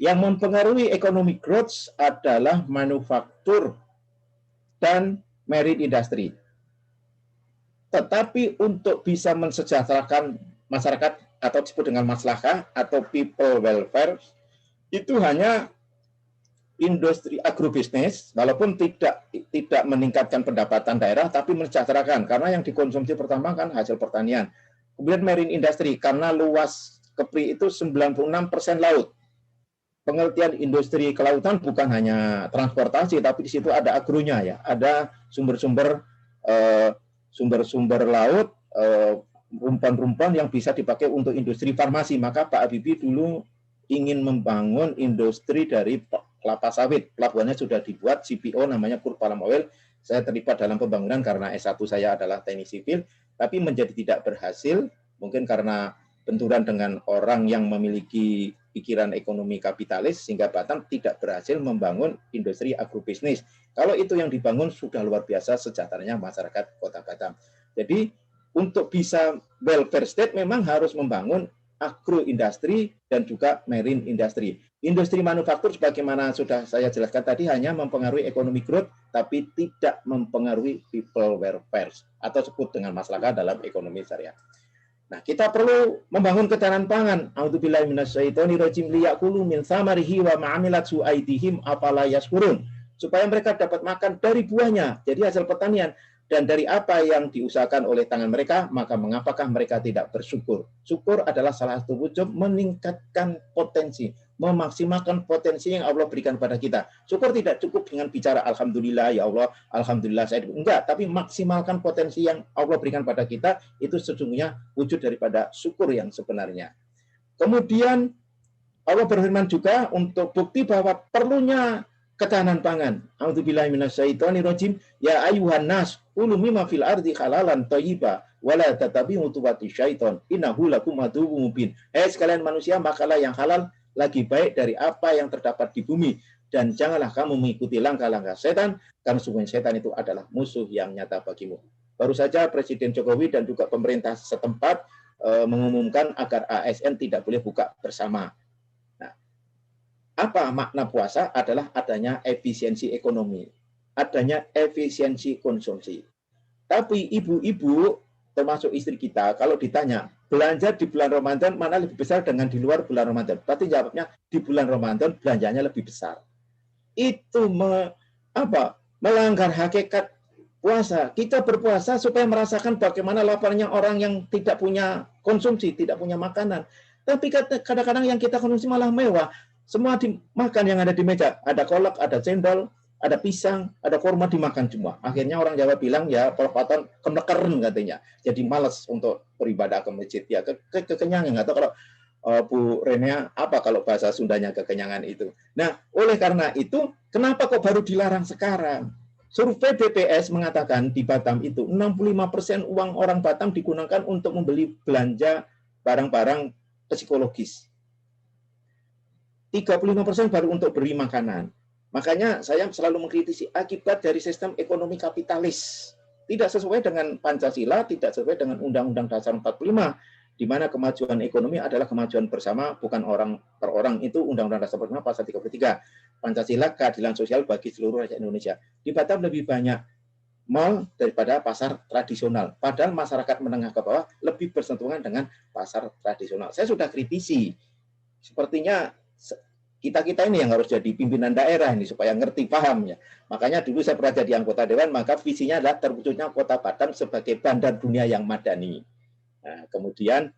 Yang mempengaruhi economic growth adalah manufaktur dan marine industry. Tetapi untuk bisa mensejahterakan masyarakat atau disebut dengan maslahah atau people welfare, itu hanya industri agrobisnis, walaupun tidak meningkatkan pendapatan daerah, tapi mensejahterakan, karena yang dikonsumsi pertama kan hasil pertanian. Kemudian marine industry, karena luas Kepri itu 96% laut. Pengertian industri kelautan bukan hanya transportasi, tapi di situ ada agronya, ya, ada sumber-sumber laut, rumpan-rumpan yang bisa dipakai untuk industri farmasi. Maka Pak Habibie dulu ingin membangun industri dari kelapa sawit. Pelabuhannya sudah dibuat, CPO namanya Crude Palm Oil. Saya terlibat dalam pembangunan karena S1 saya adalah teknik sipil, tapi menjadi tidak berhasil, mungkin karena benturan dengan orang yang memiliki pikiran ekonomi kapitalis, sehingga Batam tidak berhasil membangun industri agrobisnis. Kalau itu yang dibangun, sudah luar biasa sejahteranya masyarakat Kota Batam. Jadi, untuk bisa welfare state memang harus membangun agroindustri dan juga marine industry. Industri manufaktur sebagaimana sudah saya jelaskan tadi hanya mempengaruhi ekonomi growth tapi tidak mempengaruhi people welfare atau sebut dengan maslahat dalam ekonomi syariah. Nah, kita perlu membangun ketahanan pangan. A'udzubillahi minasyaitonirrajim liyakulu min samarihi wa ma'amilatu aydihim afala yashkurun. Supaya mereka dapat makan dari buahnya, jadi hasil pertanian. Dan dari apa yang diusahakan oleh tangan mereka, maka mengapakah mereka tidak bersyukur? Syukur adalah salah satu wujud meningkatkan potensi, memaksimalkan potensi yang Allah berikan pada kita. Syukur tidak cukup dengan bicara Alhamdulillah, ya Allah, Alhamdulillah saya. Enggak, tapi maksimalkan potensi yang Allah berikan pada kita, itu sesungguhnya wujud daripada syukur yang sebenarnya. Kemudian Allah berfirman juga untuk bukti bahwa perlunya ketahanan pangan. A'udzubillahi minasyaitonirrajim. Ya ayuhan nas, kulu mimma fil ardi halalan thayyiba wa la tattabi'u khutuwati syaiton. Innahu lakum aduwwum mubin. Sekalian manusia, makalah yang halal lagi baik dari apa yang terdapat di bumi, dan janganlah kamu mengikuti langkah-langkah setan, karena sungguh setan itu adalah musuh yang nyata bagimu. Baru saja Presiden Jokowi dan juga pemerintah setempat mengumumkan agar ASN tidak boleh buka bersama. Apa makna puasa? Adalah adanya efisiensi ekonomi, adanya efisiensi konsumsi. Tapi ibu-ibu, termasuk istri kita, kalau ditanya belanja di bulan Ramadan mana lebih besar dengan di luar bulan Ramadan, berarti jawabnya di bulan Ramadan belanjanya lebih besar. Itu melanggar hakikat puasa. Kita berpuasa supaya merasakan bagaimana laparnya orang yang tidak punya konsumsi, tidak punya makanan. Tapi kadang-kadang yang kita konsumsi malah mewah. Semua dimakan yang ada di meja. Ada kolak, ada cendol, ada pisang, ada kurma dimakan semua. Akhirnya orang Jawa bilang ya perpatan kenekeren katanya. Jadi malas untuk beribadah ke masjid. Ya kekenyangan. Nggak tahu kalau Bu Renia apa kalau bahasa Sundanya kekenyangan itu. Nah, oleh karena itu, kenapa kok baru dilarang sekarang? Survei BPS mengatakan di Batam itu 65% uang orang Batam digunakan untuk membeli belanja barang-barang psikologis. 35% baru untuk beli makanan. Makanya saya selalu mengkritisi akibat dari sistem ekonomi kapitalis. Tidak sesuai dengan Pancasila, tidak sesuai dengan Undang-Undang Dasar 45, di mana kemajuan ekonomi adalah kemajuan bersama, bukan orang per orang. Itu Undang-Undang Dasar 45 pasal 33. Pancasila keadilan sosial bagi seluruh rakyat Indonesia. Di Batam lebih banyak mal daripada pasar tradisional. Padahal masyarakat menengah ke bawah lebih bersentuhan dengan pasar tradisional. Saya sudah kritisi. Sepertinya kita ini yang harus jadi pimpinan daerah ini supaya ngerti paham ya. Makanya dulu saya pernah jadi anggota dewan, maka visinya adalah terwujudnya Kota Batam sebagai bandar dunia yang madani. Nah, kemudian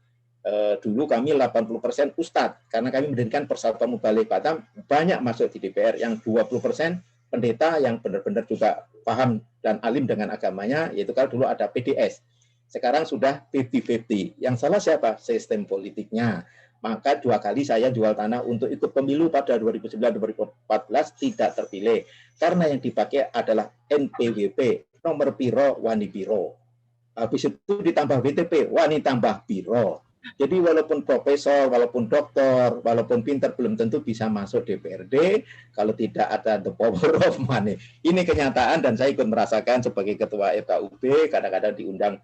dulu kami 80% ustadz, karena kami mendirikan Persatuan Mubalik Batam, banyak masuk di DPR, yang 20% pendeta yang benar-benar juga paham dan alim dengan agamanya, yaitu kalau dulu ada PDS. Sekarang sudah 50-50. Yang salah siapa? Sistem politiknya. Maka 2 kali saya jual tanah untuk ikut pemilu pada 2009-2014 tidak terpilih. Karena yang dipakai adalah NPWP, nomor piro, wani piro. Habis itu ditambah WTP, wani tambah piro. Jadi walaupun profesor, walaupun doktor, walaupun pintar, belum tentu bisa masuk DPRD kalau tidak ada the power of money. Ini kenyataan dan saya ikut merasakan sebagai ketua FKUB, kadang-kadang diundang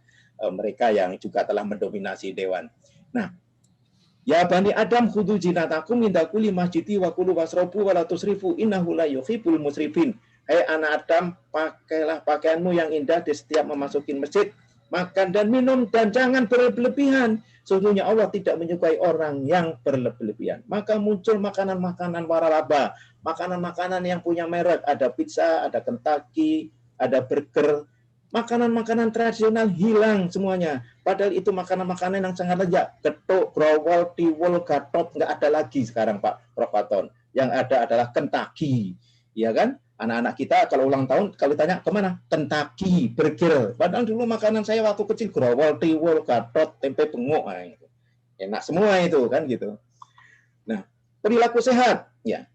mereka yang juga telah mendominasi dewan. Nah, ya Bani Adam khudu jinatakum min kulli masjidi wa kulu wasrobu wa la tusrifu innahu la yuhibbul musrifin. Hai anak Adam, pakailah pakaianmu yang indah di setiap memasuki masjid, makan dan minum dan jangan berlebihan. Sesungguhnya Allah tidak menyukai orang yang berlebihan. Maka muncul makanan-makanan waralaba, makanan-makanan yang punya merek, ada pizza, ada Kentucky, ada burger. Makanan-makanan tradisional hilang semuanya. Padahal itu makanan-makanan yang sangat lezat. Getuk, growol, tiwul, gatot, nggak ada lagi sekarang Pak Prof. Faton. Yang ada adalah Kentucky. Ya kan? Anak-anak kita kalau ulang tahun, kalau ditanya kemana? Kentucky, burger. Padahal dulu makanan saya waktu kecil, growol, tiwul, gatot, tempe bengok. Nah, gitu. Enak semua itu kan gitu. Nah, perilaku sehat. Ya.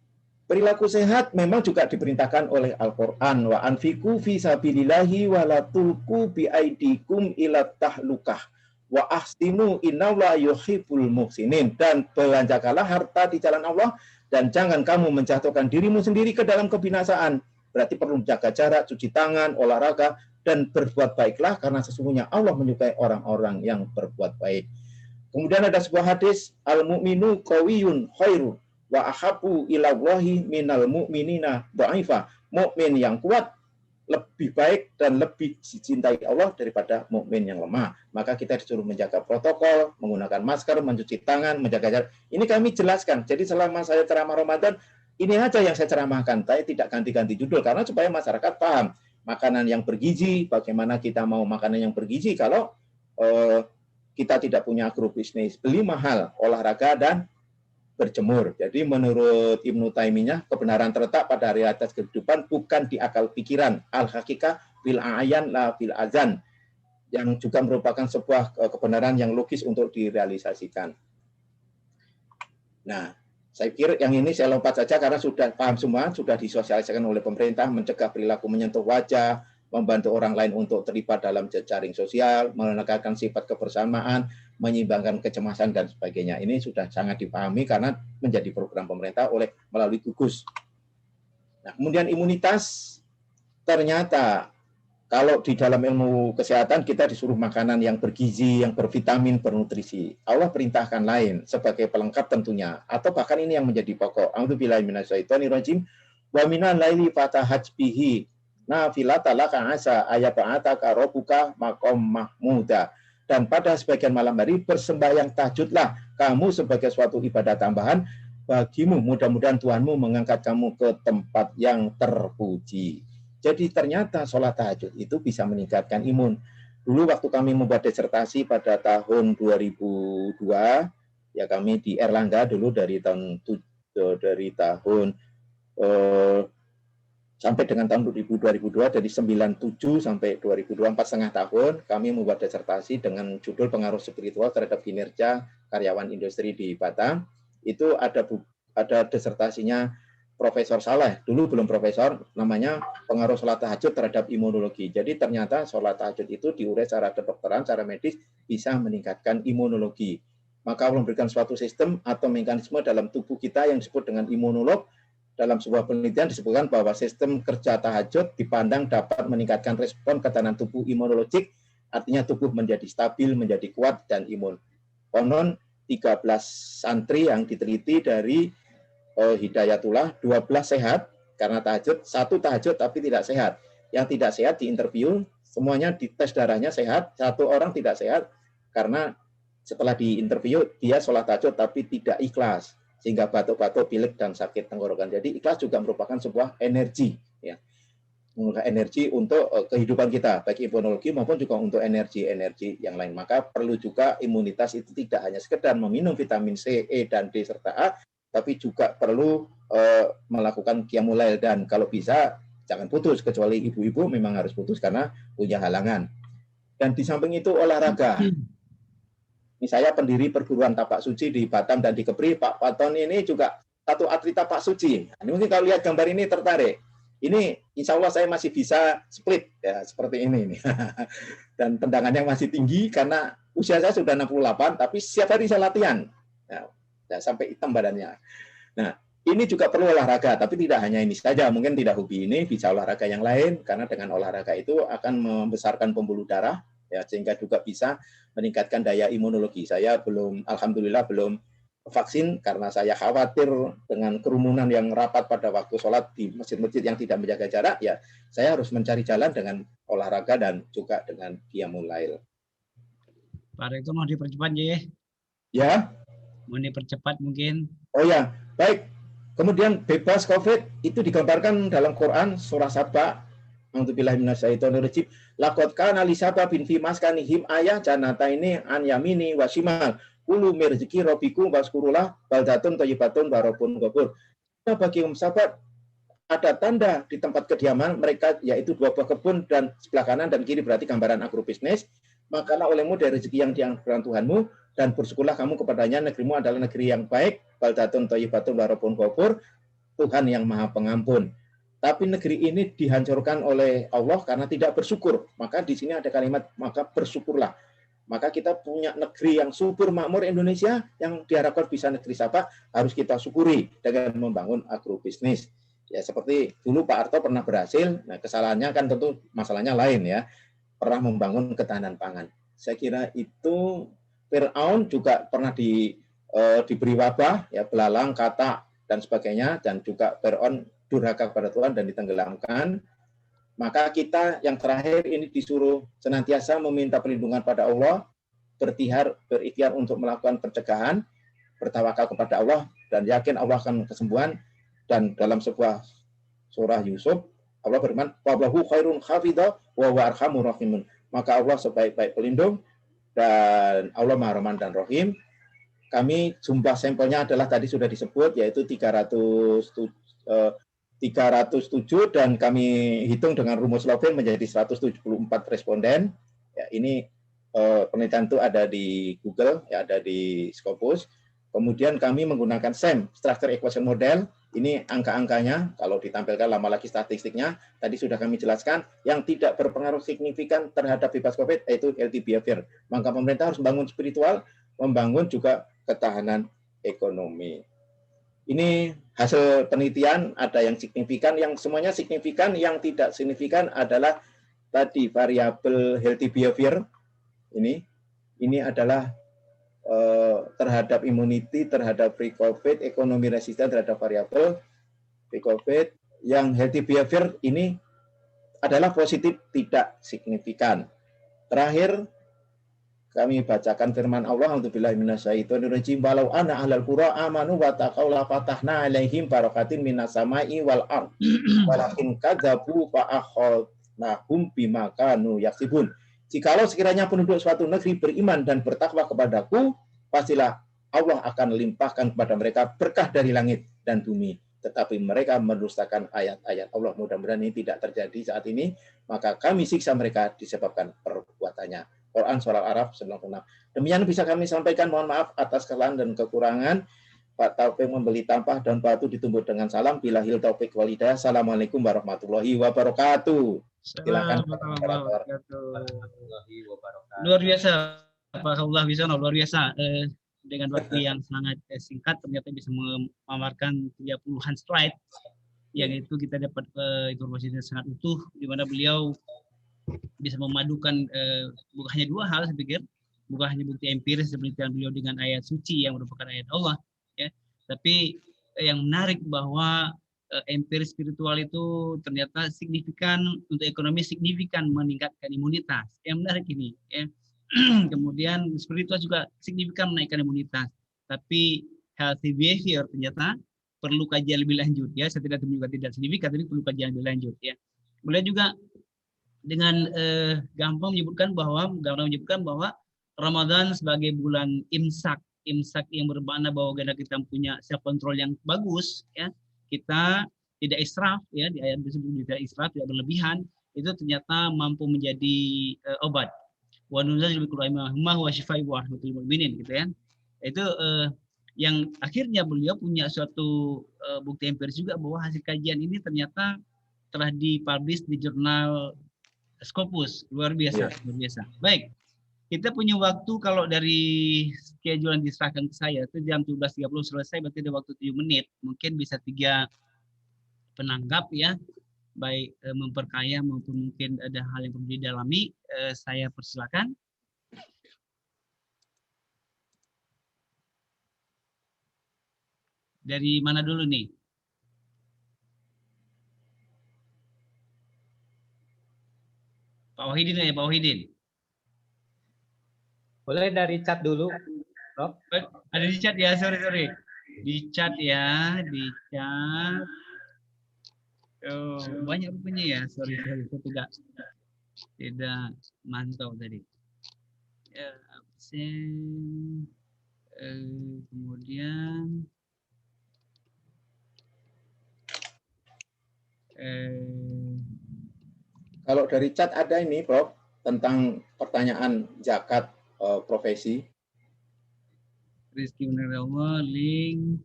Perilaku sehat memang juga diperintahkan oleh Al-Quran. Wa anfiqu fi sabilillahi wa la tulqu bi aidikum ila tahlukah. Wa ahsinu innallaha yuhibbul muhsinin. Dan belanjakanlah harta di jalan Allah dan jangan kamu menjatuhkan dirimu sendiri ke dalam kebinasaan. Berarti perlu jaga jarak, cuci tangan, olahraga, dan berbuat baiklah karena sesungguhnya Allah menyukai orang-orang yang berbuat baik. Kemudian ada sebuah hadis, al-mu'minu qawiyun khairun wa ahabu ilallahi minal mu'minina dha'ifa. Mukmin yang kuat lebih baik dan lebih dicintai Allah daripada mukmin yang lemah. Maka kita disuruh menjaga protokol, menggunakan masker, mencuci tangan, menjaga jarak. Ini kami jelaskan. Jadi selama saya ceramah Ramadan, ini aja yang saya ceramahkan. Saya tidak ganti-ganti judul karena supaya masyarakat paham makanan yang bergizi, bagaimana kita mau makanan yang bergizi kalau kita tidak puha agrobisnis. Beli mahal, olahraga dan berjemur. Jadi menurut Ibnu Taimiyah, kebenaran terletak pada realitas kehidupan, bukan di akal pikiran. Al-hakikah bil ayan la bil azan. Yang juga merupakan sebuah kebenaran yang logis untuk direalisasikan. Nah, saya kira yang ini saya lompat saja karena sudah paham semua, sudah disosialisasikan oleh pemerintah, mencegah perilaku menyentuh wajah, membantu orang lain untuk terlibat dalam jejaring sosial, menegakkan sifat kebersamaan, menyeimbangkan kecemasan dan sebagainya. Ini sudah sangat dipahami karena menjadi program pemerintah melalui gugus. Nah, kemudian imunitas, ternyata kalau di dalam ilmu kesehatan kita disuruh makanan yang bergizi, yang bervitamin, bernutrisi. Allah perintahkan lain sebagai pelengkap tentunya, atau bahkan ini yang menjadi pokok. A'udzubillahi minasyaitonirrajim. Wa minal laili fatahaj bihi nafilata laka asa ayata'ataka rabbuka maqam mahmuda. dan pada sebagian malam hari bersembahyang tahajudlah kamu sebagai suatu ibadah tambahan bagimu. Mudah-mudahan Tuhanmu mengangkat kamu ke tempat yang terpuji. Jadi ternyata sholat tahajud itu bisa meningkatkan imun. Dulu waktu kami membuat disertasi pada tahun 2002, ya kami di Erlangga dulu dari tahun sampai dengan tahun 2002, dari 97 sampai 2002, 4,5 tahun, kami membuat disertasi dengan judul pengaruh spiritual terhadap kinerja karyawan industri di Batam. Itu ada disertasinya Profesor Saleh, dulu belum profesor, namanya pengaruh sholat tahajud terhadap imunologi. Jadi ternyata sholat tahajud itu diurus secara kedokteran, secara medis, bisa meningkatkan imunologi. Maka Allah memberikan suatu sistem atau mekanisme dalam tubuh kita yang disebut dengan imunolog. Dalam sebuah penelitian disebutkan bahwa sistem kerja tahajud dipandang dapat meningkatkan respon ketahanan tubuh imunologik, artinya tubuh menjadi stabil, menjadi kuat, dan imun. Konon 13 santri yang diteliti dari Hidayatullah, 12 sehat karena tahajud, 1 tahajud tapi tidak sehat. Yang tidak sehat diinterview, semuanya dites darahnya sehat, 1 orang tidak sehat karena setelah diinterview dia sholat tahajud tapi tidak ikhlas, sehingga batuk-batuk, pilek, dan sakit tenggorokan. Jadi ikhlas juga merupakan sebuah energi, ya, energi untuk kehidupan kita, baik imunologi maupun juga untuk energi-energi yang lain. Maka perlu juga imunitas itu tidak hanya sekedar meminum vitamin C, E, dan D serta A, tapi juga perlu melakukan qiyamul lail, dan kalau bisa jangan putus, kecuali ibu-ibu memang harus putus karena punya halangan. Dan di samping itu olahraga. Ini saya pendiri perguruan tapak suci di Batam dan di Kepri. Pak Paton ini juga satu atlet tapak suci. Nah, mungkin kalau lihat gambar ini tertarik. Ini insya Allah saya masih bisa split ya seperti ini. Dan tendangannya masih tinggi karena usia saya sudah 68, tapi setiap hari saya latihan. Ya, sampai hitam badannya. Nah, ini juga perlu olahraga, tapi tidak hanya ini saja. Mungkin tidak hobi ini, bisa olahraga yang lain, karena dengan olahraga itu akan membesarkan pembuluh darah, ya, sehingga juga bisa meningkatkan daya imunologi. Saya alhamdulillah belum vaksin karena saya khawatir dengan kerumunan yang rapat pada waktu sholat di masjid-masjid yang tidak menjaga jarak. Ya, saya harus mencari jalan dengan olahraga dan juga dengan qiyamul lail. Pak Rektor mau dipercepat ya? Ya. Mau dipercepat mungkin? Oh ya, baik. Kemudian bebas COVID itu digambarkan dalam Quran surah Saba. A'udzubillahi minasyaitonirrajim. Laqad kana li sababin fi maskanihim ayah jannataini an yamini wa shimal. Kulu min rizqi rabbikum waskurullah baldatun thayyibatun wa rabbun ghafur. Nah, bagi sahabat ada tanda di tempat kediaman mereka, yaitu 2 buah kebun, dan sebelah kanan dan kiri berarti gambaran agrobisnis. Makanlah olehmu dari rezeki yang dianugerahkan Tuhanmu, dan bersyukurlah kamu kepadanya, negerimu adalah negeri yang baik, baldatun thayyibatun wa rabbun ghafur, Tuhan yang Maha Pengampun. Tapi negeri ini dihancurkan oleh Allah karena tidak bersyukur. Maka di sini ada kalimat, maka bersyukurlah. Maka kita punya negeri yang subur makmur Indonesia, yang diharapkan bisa negeri Sabah, harus kita syukuri dengan membangun agrobisnis. Ya, seperti dulu Pak Harto pernah berhasil, nah kesalahannya kan tentu masalahnya lain ya, pernah membangun ketahanan pangan. Saya kira itu Fir'aun juga pernah diberi wabah, ya, belalang, katak, dan sebagainya, dan juga Fir'aun durhaka kepada Tuhan dan ditenggelamkan. Maka kita yang terakhir ini disuruh senantiasa meminta perlindungan pada Allah, berikhtiar untuk melakukan pencegahan, bertawakal kepada Allah, dan yakin Allah akan kesembuhan. Dan dalam sebuah surah Yusuf, Allah berfirman, "Wallahu khairun hafidha wa huwa arhamur rahimun." Maka Allah sebaik-baik pelindung, dan Allah Maha Rahman dan Rahim. Kami jumlah sampelnya adalah tadi sudah disebut, yaitu 307, dan kami hitung dengan rumus Lovin menjadi 174 responden. Ya, ini penelitian itu ada di Google, ya, ada di Scopus. Kemudian kami menggunakan SEM, Structure Equation Model. Ini angka-angkanya, kalau ditampilkan lama lagi statistiknya, tadi sudah kami jelaskan, yang tidak berpengaruh signifikan terhadap bebas COVID, yaitu healthy behavior. Maka pemerintah harus membangun spiritual, membangun juga ketahanan ekonomi. Ini hasil penelitian, ada yang signifikan, yang semuanya signifikan, yang tidak signifikan adalah tadi variabel healthy behavior. Ini adalah terhadap immunity, terhadap pre-COVID, ekonomi resisten terhadap variabel pre-COVID. Yang healthy behavior ini adalah positif, tidak signifikan. Terakhir, kami bacakan firman Allah, a'udzubillahi minasyaitonirrajim, walau anna ahlal qura amanu wa taqaw la fatahna alaihim barakatin minas sama'i wal ard walakin kadzabu fa akhadnahum bima kanu yaksibun. Jikalau sekiranya penduduk suatu negeri beriman dan bertakwa kepadaku, pastilah Allah akan limpahkan kepada mereka berkah dari langit dan bumi. Tetapi mereka mendustakan ayat-ayat Allah. Mudah-mudahan ini tidak terjadi saat ini. Maka kami siksa mereka disebabkan perbuatannya. Quran Surah Al-Araf 96. Demikian bisa kami sampaikan. Mohon maaf atas kesalahan dan kekurangan. Pak Taufik membeli tampah dan batu ditumbuk dengan salam. Bilahil taufik wal hidayah. Assalamualaikum warahmatullahi wabarakatuh. Silakan. Luar biasa, Pak Allah bisa luar biasa. Dengan waktu yang sangat singkat ternyata bisa memaparkan 30-an slide yang itu kita dapat informasinya sangat utuh, di mana beliau bisa memadukan bukan hanya dua hal, saya pikir bukan hanya bukti empiris penelitian beliau dengan ayat suci yang merupakan ayat Allah, ya, tapi yang menarik bahwa empiris spiritual itu ternyata signifikan untuk ekonomi, signifikan meningkatkan imunitas. Yang menarik ini, ya. Kemudian spiritual juga signifikan menaikkan imunitas, tapi healthy behavior ternyata perlu kajian lebih lanjut, ya. Saya tidak menunjukkan tidak signifikan, tapi perlu kajian lebih lanjut, ya. Beliau juga dengan gampang menyebutkan bahwa Ramadan sebagai bulan imsak yang bermakna bahwa kita punya self control yang bagus, ya. Kita tidak israf, ya, di ayat tersebut tidak israf, tidak berlebihan, itu ternyata mampu menjadi obat. Wa nunazzilu minal Qur'ani ma huwa syifaa'un wa rahmatul lil mu'minin, gitu ya. Itu yang akhirnya beliau punya suatu bukti empiris juga bahwa hasil kajian ini ternyata telah dipublish di jurnal Scopus. Luar biasa, luar biasa. Baik. Kita punya waktu kalau dari schedule yang diserahkan ke saya itu jam 17.30 selesai, berarti ada waktu 7 menit. Mungkin bisa 3 penanggap, ya. Baik memperkaya maupun mungkin ada hal yang perlu didalami, saya persilakan. Dari mana dulu nih? Pak Wahidin ya, Pak Wahidin. Boleh dari chat dulu, Prof. Ada di chat ya, sorry. Di chat ya, di chat. Oh, banyak rupanya ya, sorry saya tidak mantau tadi. Ya, absen. Kemudian kalau dari chat ada ini, Prof, tentang pertanyaan zakat profesi. Rizky Munirullah, link.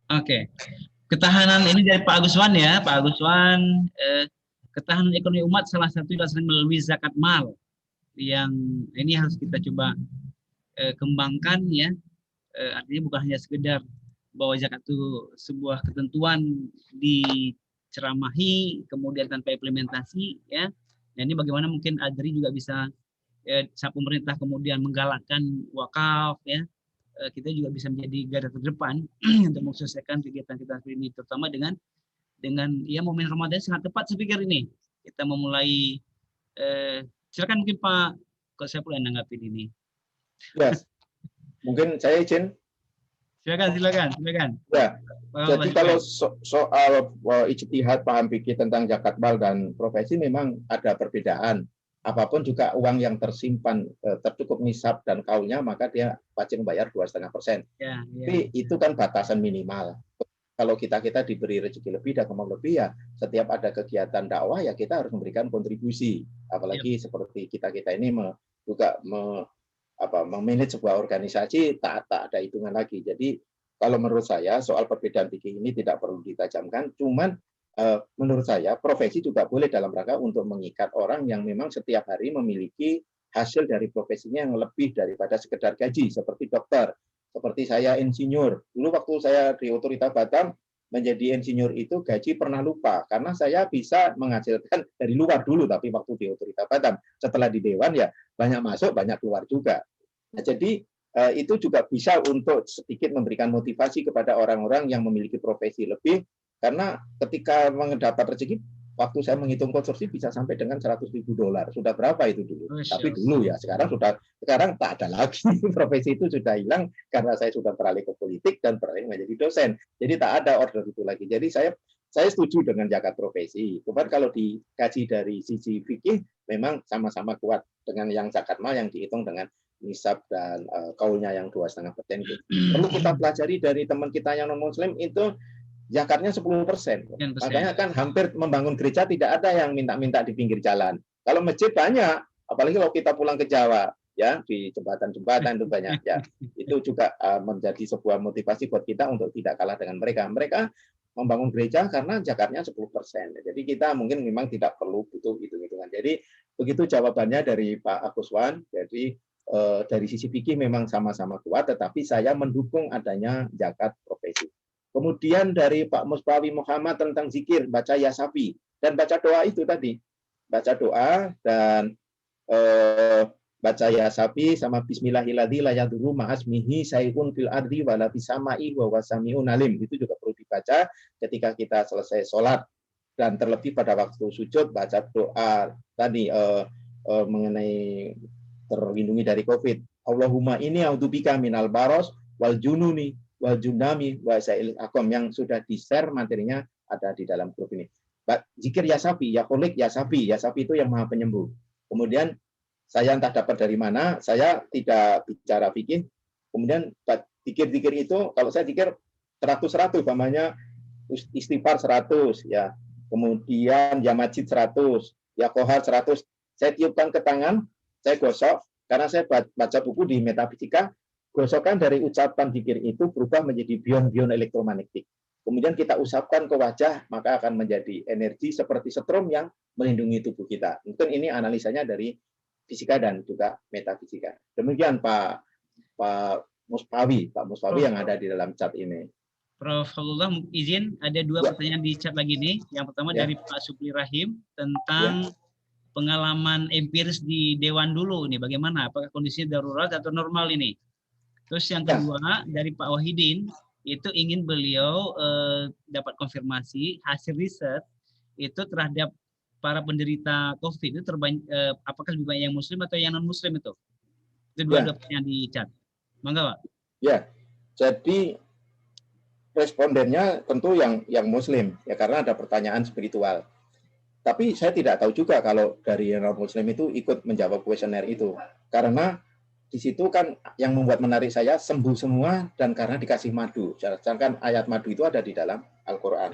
Oke. Ketahanan ini dari Pak Aguswan, ya, Pak Aguswan. Ketahanan ekonomi umat salah satu dilaksanakan melalui zakat mal, yang ini harus kita coba kembangkan, ya. Artinya bukan hanya sekedar bahwa zakat itu sebuah ketentuan diceramahi kemudian tanpa implementasi, ya. Nah, ini bagaimana mungkin ADRI juga bisa saat pemerintah kemudian menggalakkan wakaf, ya, kita juga bisa menjadi garda terdepan untuk menyelesaikan kegiatan kita ini, terutama dengan ya momen Ramadan sangat tepat saya pikir ini. Kita memulai, silakan mungkin Pak, kalau saya boleh nanggapin ini. Yes. Mungkin saya izin. Silakan. Ya. Jadi kalau soal ijtihad paham fikih tentang zakat mal dan profesi memang ada perbedaan. Apapun juga uang yang tersimpan tercukup nisab dan kaulnya, maka dia wajib membayar 2,5%. Ya. Tapi itu kan batasan minimal. Kalau kita diberi rezeki lebih dan kemampuan lebih, ya setiap ada kegiatan dakwah ya kita harus memberikan kontribusi. Apalagi seperti kita ini juga memanage sebuah organisasi, tak ada hitungan lagi. Jadi kalau menurut saya soal perbedaan fikih ini tidak perlu ditajamkan, cuman menurut saya profesi juga boleh dalam rangka untuk mengikat orang yang memang setiap hari memiliki hasil dari profesinya yang lebih daripada sekedar gaji, seperti dokter, seperti saya insinyur. Dulu waktu saya di Otorita Batam menjadi insinyur itu gaji pernah lupa karena saya bisa menghasilkan dari luar dulu, tapi waktu di Otorita Batam setelah di Dewan ya banyak masuk banyak keluar juga. Nah, jadi itu juga bisa untuk sedikit memberikan motivasi kepada orang-orang yang memiliki profesi lebih. Karena ketika mendapat rezeki, waktu saya menghitung konstruksi bisa sampai dengan $100.000. Sudah berapa itu dulu? Masya Tapi Allah. dulu ya, sekarang tak ada lagi. Profesi itu sudah hilang karena saya sudah beralih ke politik dan beralih menjadi dosen. Jadi tak ada order itu lagi. Jadi saya setuju dengan zakat profesi. Cuman kalau dikaji dari sisi fikih memang sama-sama kuat dengan yang zakat mal yang dihitung dengan nisab dan kaulnya yang 2,5% itu. Perlu kita pelajari dari teman kita yang non muslim itu zakatnya 10%. Makanya kan hampir membangun gereja tidak ada yang minta-minta di pinggir jalan. Kalau masjid banyak, apalagi kalau kita pulang ke Jawa, ya di jembatan-jembatan itu banyak. Ya, itu juga menjadi sebuah motivasi buat kita untuk tidak kalah dengan mereka. Mereka membangun gereja karena zakatnya 10%. Jadi kita mungkin memang tidak perlu butuh hitung-hitungan. Jadi begitu jawabannya dari Pak Aguswan. Jadi dari sisi fikih memang sama-sama kuat, tetapi saya mendukung adanya zakat profesi. Kemudian dari Pak Muspawi Muhammad tentang zikir, baca ya sapi dan baca doa itu tadi, baca doa dan baca ya sapi sama Bismillahirrahmanirrahim la yadurru ma'asmihi sayun fil ardi wala bisama'i wa wasami'un alim. Itu juga perlu dibaca ketika kita selesai sholat dan terlebih pada waktu sujud baca doa tadi mengenai terlindungi dari COVID. Allahumma inni a'udzubika minal baros wal jununi wal junami wa sa'il akom, yang sudah di-share materinya ada di dalam grup ini. Zikir ya sapi, ya kholik, ya sapi itu yang maha penyembuh. Kemudian saya entah dapat dari mana, saya tidak bicara fikih. Kemudian zikir-zikir itu kalau saya zikir 100 namanya istighfar 100 ya. Kemudian ya majid 100, ya kohar 100. Saya tiupkan ke tangan, saya gosok, karena saya baca buku di metafisika, gosokan dari ucapan zikir itu berubah menjadi bion-bion elektromagnetik. Kemudian kita usapkan ke wajah, maka akan menjadi energi seperti setrum yang melindungi tubuh kita. Mungkin ini analisanya dari fisika dan juga metafisika. Demikian Pak Muspawi yang ada di dalam chat ini. Prof. Khalilullah, izin ada dua pertanyaan di chat lagi nih. Yang pertama dari Pak Supli Rahim tentang pengalaman empiris di Dewan dulu nih, bagaimana? Apakah kondisinya darurat atau normal ini? Terus yang kedua dari Pak Wahidin, itu ingin beliau dapat konfirmasi hasil riset itu terhadap para penderita COVID itu apakah lebih banyak yang Muslim atau yang non Muslim itu? Itu dua pertanyaan di chat. Mangga Pak. Ya, jadi respondennya tentu yang Muslim ya, karena ada pertanyaan spiritual. Tapi saya tidak tahu juga kalau dari non Muslim itu ikut menjawab kuesioner itu, karena di situ kan yang membuat menarik saya sembuh semua dan karena dikasih madu. Sedangkan ayat madu itu ada di dalam Al-Quran.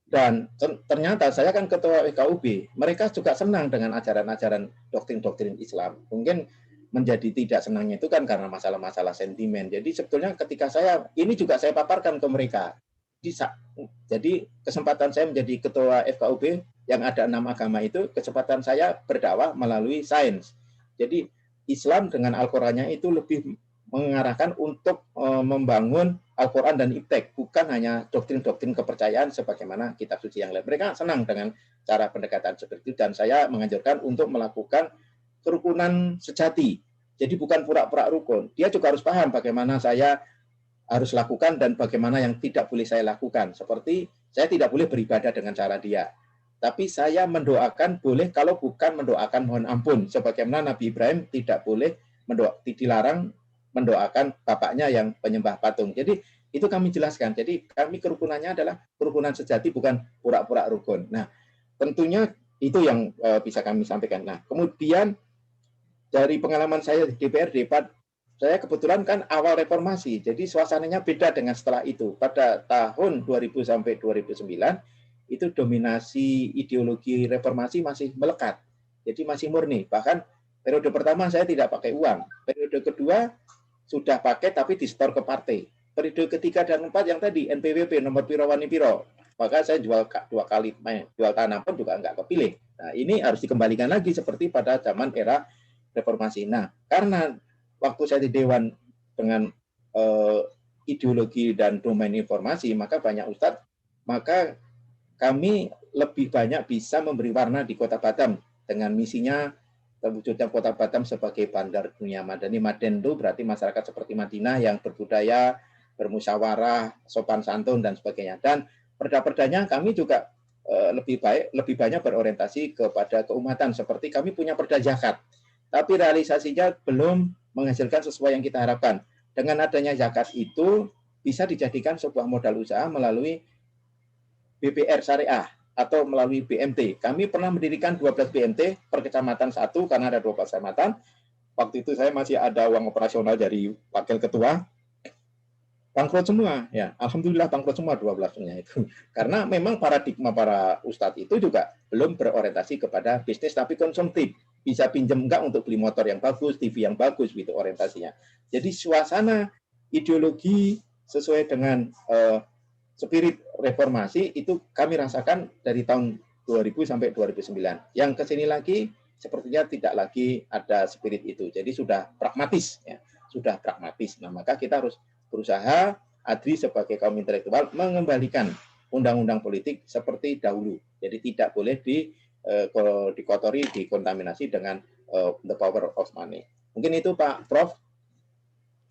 Dan ternyata saya kan ketua FKUB, mereka juga senang dengan ajaran-ajaran doktrin-doktrin Islam. Mungkin menjadi tidak senangnya itu kan karena masalah-masalah sentimen. Jadi sebetulnya ketika ini juga saya paparkan ke mereka. Jadi kesempatan saya menjadi ketua FKUB yang ada 6 agama itu, kesempatan saya berdakwah melalui sains. Jadi Islam dengan Al-Qurannya itu lebih mengarahkan untuk membangun Al-Quran dan iptek, bukan hanya doktrin-doktrin kepercayaan sebagaimana kitab suci yang lain. Mereka senang dengan cara pendekatan seperti itu, dan saya menganjurkan untuk melakukan kerukunan sejati. Jadi bukan pura-pura rukun. Dia juga harus paham bagaimana saya harus lakukan dan bagaimana yang tidak boleh saya lakukan. Seperti saya tidak boleh beribadah dengan cara dia. Tapi saya mendoakan boleh kalau bukan mendoakan mohon ampun. Sebagaimana Nabi Ibrahim tidak boleh dilarang mendoakan bapaknya yang penyembah patung. Jadi itu kami jelaskan. Jadi kami kerukunannya adalah kerukunan sejati, bukan pura-pura rukun. Nah, tentunya itu yang bisa kami sampaikan. Nah, kemudian dari pengalaman saya di DPRD, saya kebetulan kan awal reformasi. Jadi suasananya beda dengan setelah itu. Pada tahun 2000 sampai 2009, itu dominasi ideologi reformasi masih melekat. Jadi masih murni. Bahkan periode pertama saya tidak pakai uang. Periode kedua sudah pakai tapi di-store ke partai. Periode ketiga dan keempat yang tadi NPWP nomor piro wani piro. Maka saya jual 2 kali jual tanah pun juga enggak kepilih. Nah, ini harus dikembalikan lagi seperti pada zaman era reformasi. Nah, karena waktu saya di Dewan dengan ideologi dan domain informasi, maka banyak ustadz, maka kami lebih banyak bisa memberi warna di Kota Batam dengan misinya terwujudnya Kota Batam sebagai bandar dunia madani. Maden itu berarti masyarakat seperti Madinah yang berbudaya, bermusyawarah, sopan santun dan sebagainya. Dan perda-perdanya kami juga lebih banyak berorientasi kepada keumatan, seperti kami punya perda zakat, tapi realisasinya belum menghasilkan sesuai yang kita harapkan. Dengan adanya zakat itu bisa dijadikan sebuah modal usaha melalui BPR syariah atau melalui BMT. Kami pernah mendirikan 12 BMT per kecamatan satu karena ada 12 kecamatan. Waktu itu saya masih ada uang operasional dari wakil ketua. Bangkrut semua, ya. Alhamdulillah bangkrut semua 12-nya itu. Karena memang paradigma para ustadz itu juga belum berorientasi kepada bisnis tapi konsumtif. Bisa pinjam enggak untuk beli motor yang bagus, TV yang bagus gitu orientasinya. Jadi suasana ideologi sesuai dengan spirit reformasi itu kami rasakan dari tahun 2000 sampai 2009. Yang kesini lagi sepertinya tidak lagi ada spirit itu. Jadi sudah pragmatis, ya. Sudah pragmatis. Nah, maka kita harus berusaha, ADRI sebagai kaum intelektual mengembalikan undang-undang politik seperti dahulu. Jadi tidak boleh dikotori, dikontaminasi dengan the power of money. Mungkin itu Pak Prof.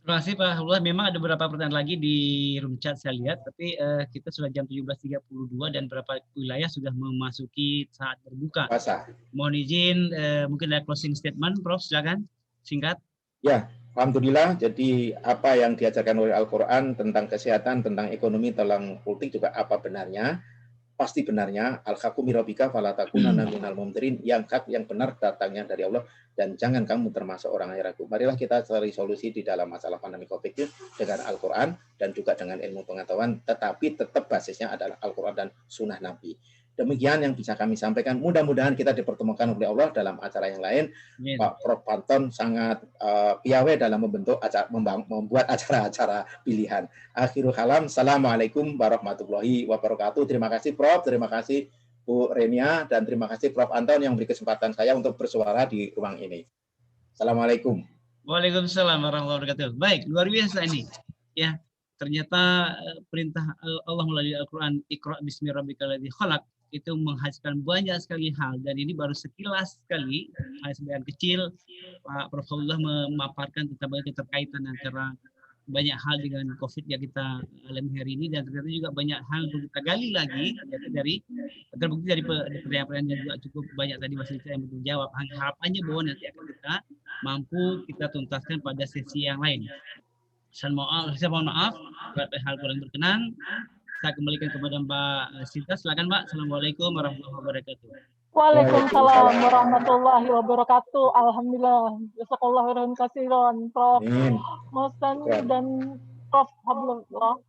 Terima kasih Pak Abdullah. Memang ada beberapa pertanyaan lagi di room chat saya lihat, tapi kita sudah jam 17.32 dan beberapa wilayah sudah memasuki saat berbuka. Puasa. Mohon izin, mungkin ada closing statement, Prof. Silakan, singkat. Ya, alhamdulillah. Jadi apa yang diajarkan oleh Al-Quran tentang kesehatan, tentang ekonomi, tentang politik juga apa benarnya? Pasti benarnya. Al-haqqu min rabbika fala takunanna minal mumtarin. Yang hak, yang benar datangnya dari Allah. Dan jangan kamu termasuk orang yang ragu. Marilah kita cari solusi di dalam masalah pandemi COVID itu dengan Al-Quran dan juga dengan ilmu pengetahuan. Tetapi tetap basisnya adalah Al-Quran dan Sunnah Nabi. Demikian yang bisa kami sampaikan. Mudah-mudahan kita dipertemukan oleh Allah dalam acara yang lain. Pak Prof. Panton sangat piawai dalam membuat acara-acara pilihan. Akhirul kalam. Assalamualaikum warahmatullahi wabarakatuh. Terima kasih Prof. Terima kasih Bu Renia. Dan terima kasih Prof. Anton yang beri kesempatan saya untuk bersuara di ruang ini. Assalamualaikum. Waalaikumsalam warahmatullahi wabarakatuh. Baik, luar biasa ini. Ya, ternyata perintah Allah melalui Al-Quran, Iqra' bismi rabbikal ladzi khalaq, itu menghasilkan banyak sekali hal, dan ini baru sekilas sekali, hanya sebagian kecil. Pak Prof. Abdullah memaparkan tentang keterkaitan antara banyak hal dengan COVID yang kita alami hari ini, dan ternyata juga banyak hal untuk kita gali lagi, terbukti dari pertanyaan-pertanyaan yang juga cukup banyak tadi masih yang belum dijawab. Harapannya bahwa nanti akan kita mampu kita tuntaskan pada sesi yang lain. Saya mohon maaf beberapa hal kurang berkenan. Saya kembalikan kepada Mbak Sinta. Silakan Mbak. Assalamualaikum warahmatullahi wabarakatuh. Waalaikumsalam warahmatullahi wabarakatuh. Alhamdulillah. Jazakallahu khairan katsiran, Prof. Mustani dan Prof. Abdullah.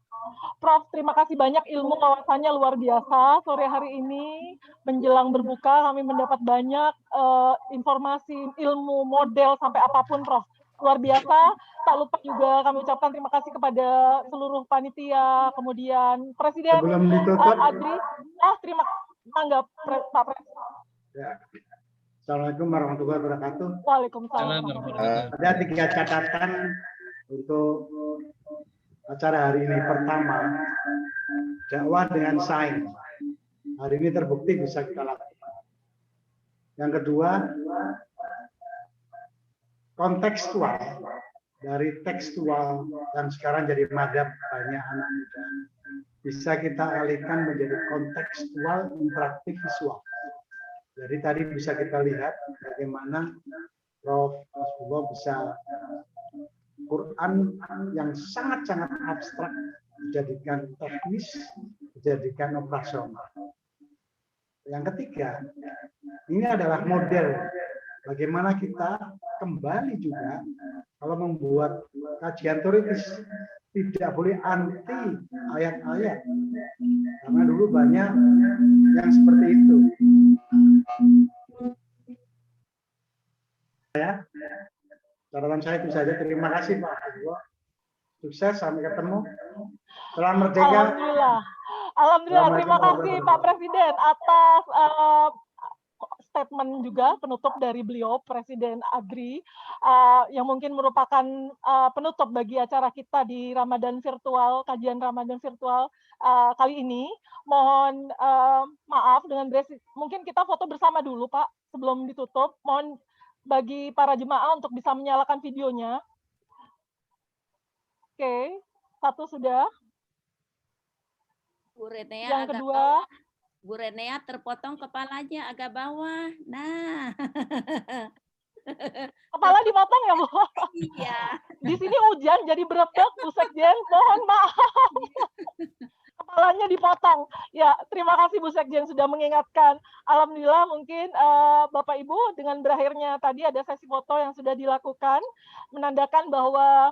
Prof, terima kasih banyak, ilmu wawasannya luar biasa. Sore hari ini menjelang berbuka kami mendapat banyak informasi, ilmu, model sampai apapun, Prof. Luar biasa. Tak lupa juga kami ucapkan terima kasih kepada seluruh panitia, kemudian Presiden ADRI. Terima kasih Pak Presiden. Ya. Assalamualaikum warahmatullahi wabarakatuh. Waalaikumsalam. Ada 3 catatan untuk acara hari ini. Pertama, dakwah dengan sains. Hari ini terbukti bisa kita lakukan. Yang kedua, kontekstual. Dari tekstual yang sekarang jadi madhab banyak anak muda, bisa kita alihkan menjadi kontekstual interaktif visual. Jadi tadi bisa kita lihat bagaimana Prof. Nasrullah bisa Quran yang sangat-sangat abstrak dijadikan teknis, dijadikan operasional. Yang ketiga, ini adalah model bagaimana kita kembali juga kalau membuat kajian teoritis tidak boleh anti ayat-ayat, karena dulu banyak yang seperti itu. Ya, catatan saya itu saja. Terima kasih Pak Abdullah. Sukses, sampai ketemu. Salam merdeka. Alhamdulillah. Terima kasih Pak Presiden atas statement juga penutup dari beliau, Presiden ADRI, yang mungkin merupakan penutup bagi acara kita di Ramadan virtual, kajian Ramadan virtual kali ini. Mohon maaf dengan mungkin kita foto bersama dulu Pak sebelum ditutup. Mohon bagi para jemaah untuk bisa menyalakan videonya. Oke, satu sudah. Bu Renea, yang kedua, Bu Renea terpotong kepalanya agak bawah. Nah. Kepala dipotong ya, Bu? Iya. Di sini hujan jadi berebek, Bu Sekjen. Mohon maaf. Kepalanya dipotong. Ya, terima kasih Bu Sekjen sudah mengingatkan. Alhamdulillah mungkin Bapak Ibu dengan berakhirnya tadi ada sesi foto yang sudah dilakukan menandakan bahwa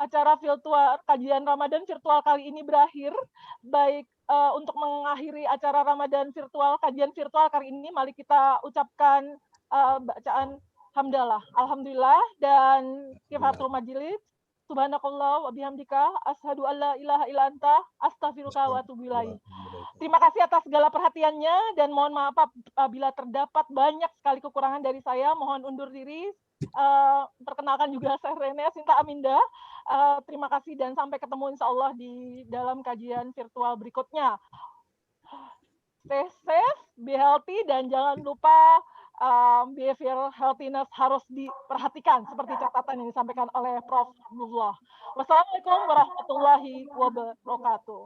acara virtual kajian Ramadan virtual kali ini berakhir. Baik untuk mengakhiri acara Ramadan virtual kajian virtual kali ini, mari kita ucapkan bacaan hamdalah. Alhamdulillah dan kifatul majelis. Subhanakallah wa bihamdika asyhadu alla ilaha illa anta astaghfiruka wa atubu ilaik. Terima kasih atas segala perhatiannya dan mohon maaf apabila terdapat banyak sekali kekurangan dari saya. Mohon undur diri. Perkenalkan juga saya Rene Sinta Aminda. Terima kasih dan sampai ketemu insya Allah di dalam kajian virtual berikutnya. Stay safe, be healthy, dan jangan lupa behavior healthiness harus diperhatikan seperti catatan yang disampaikan oleh Prof. Abdullah. Wassalamualaikum warahmatullahi wabarakatuh.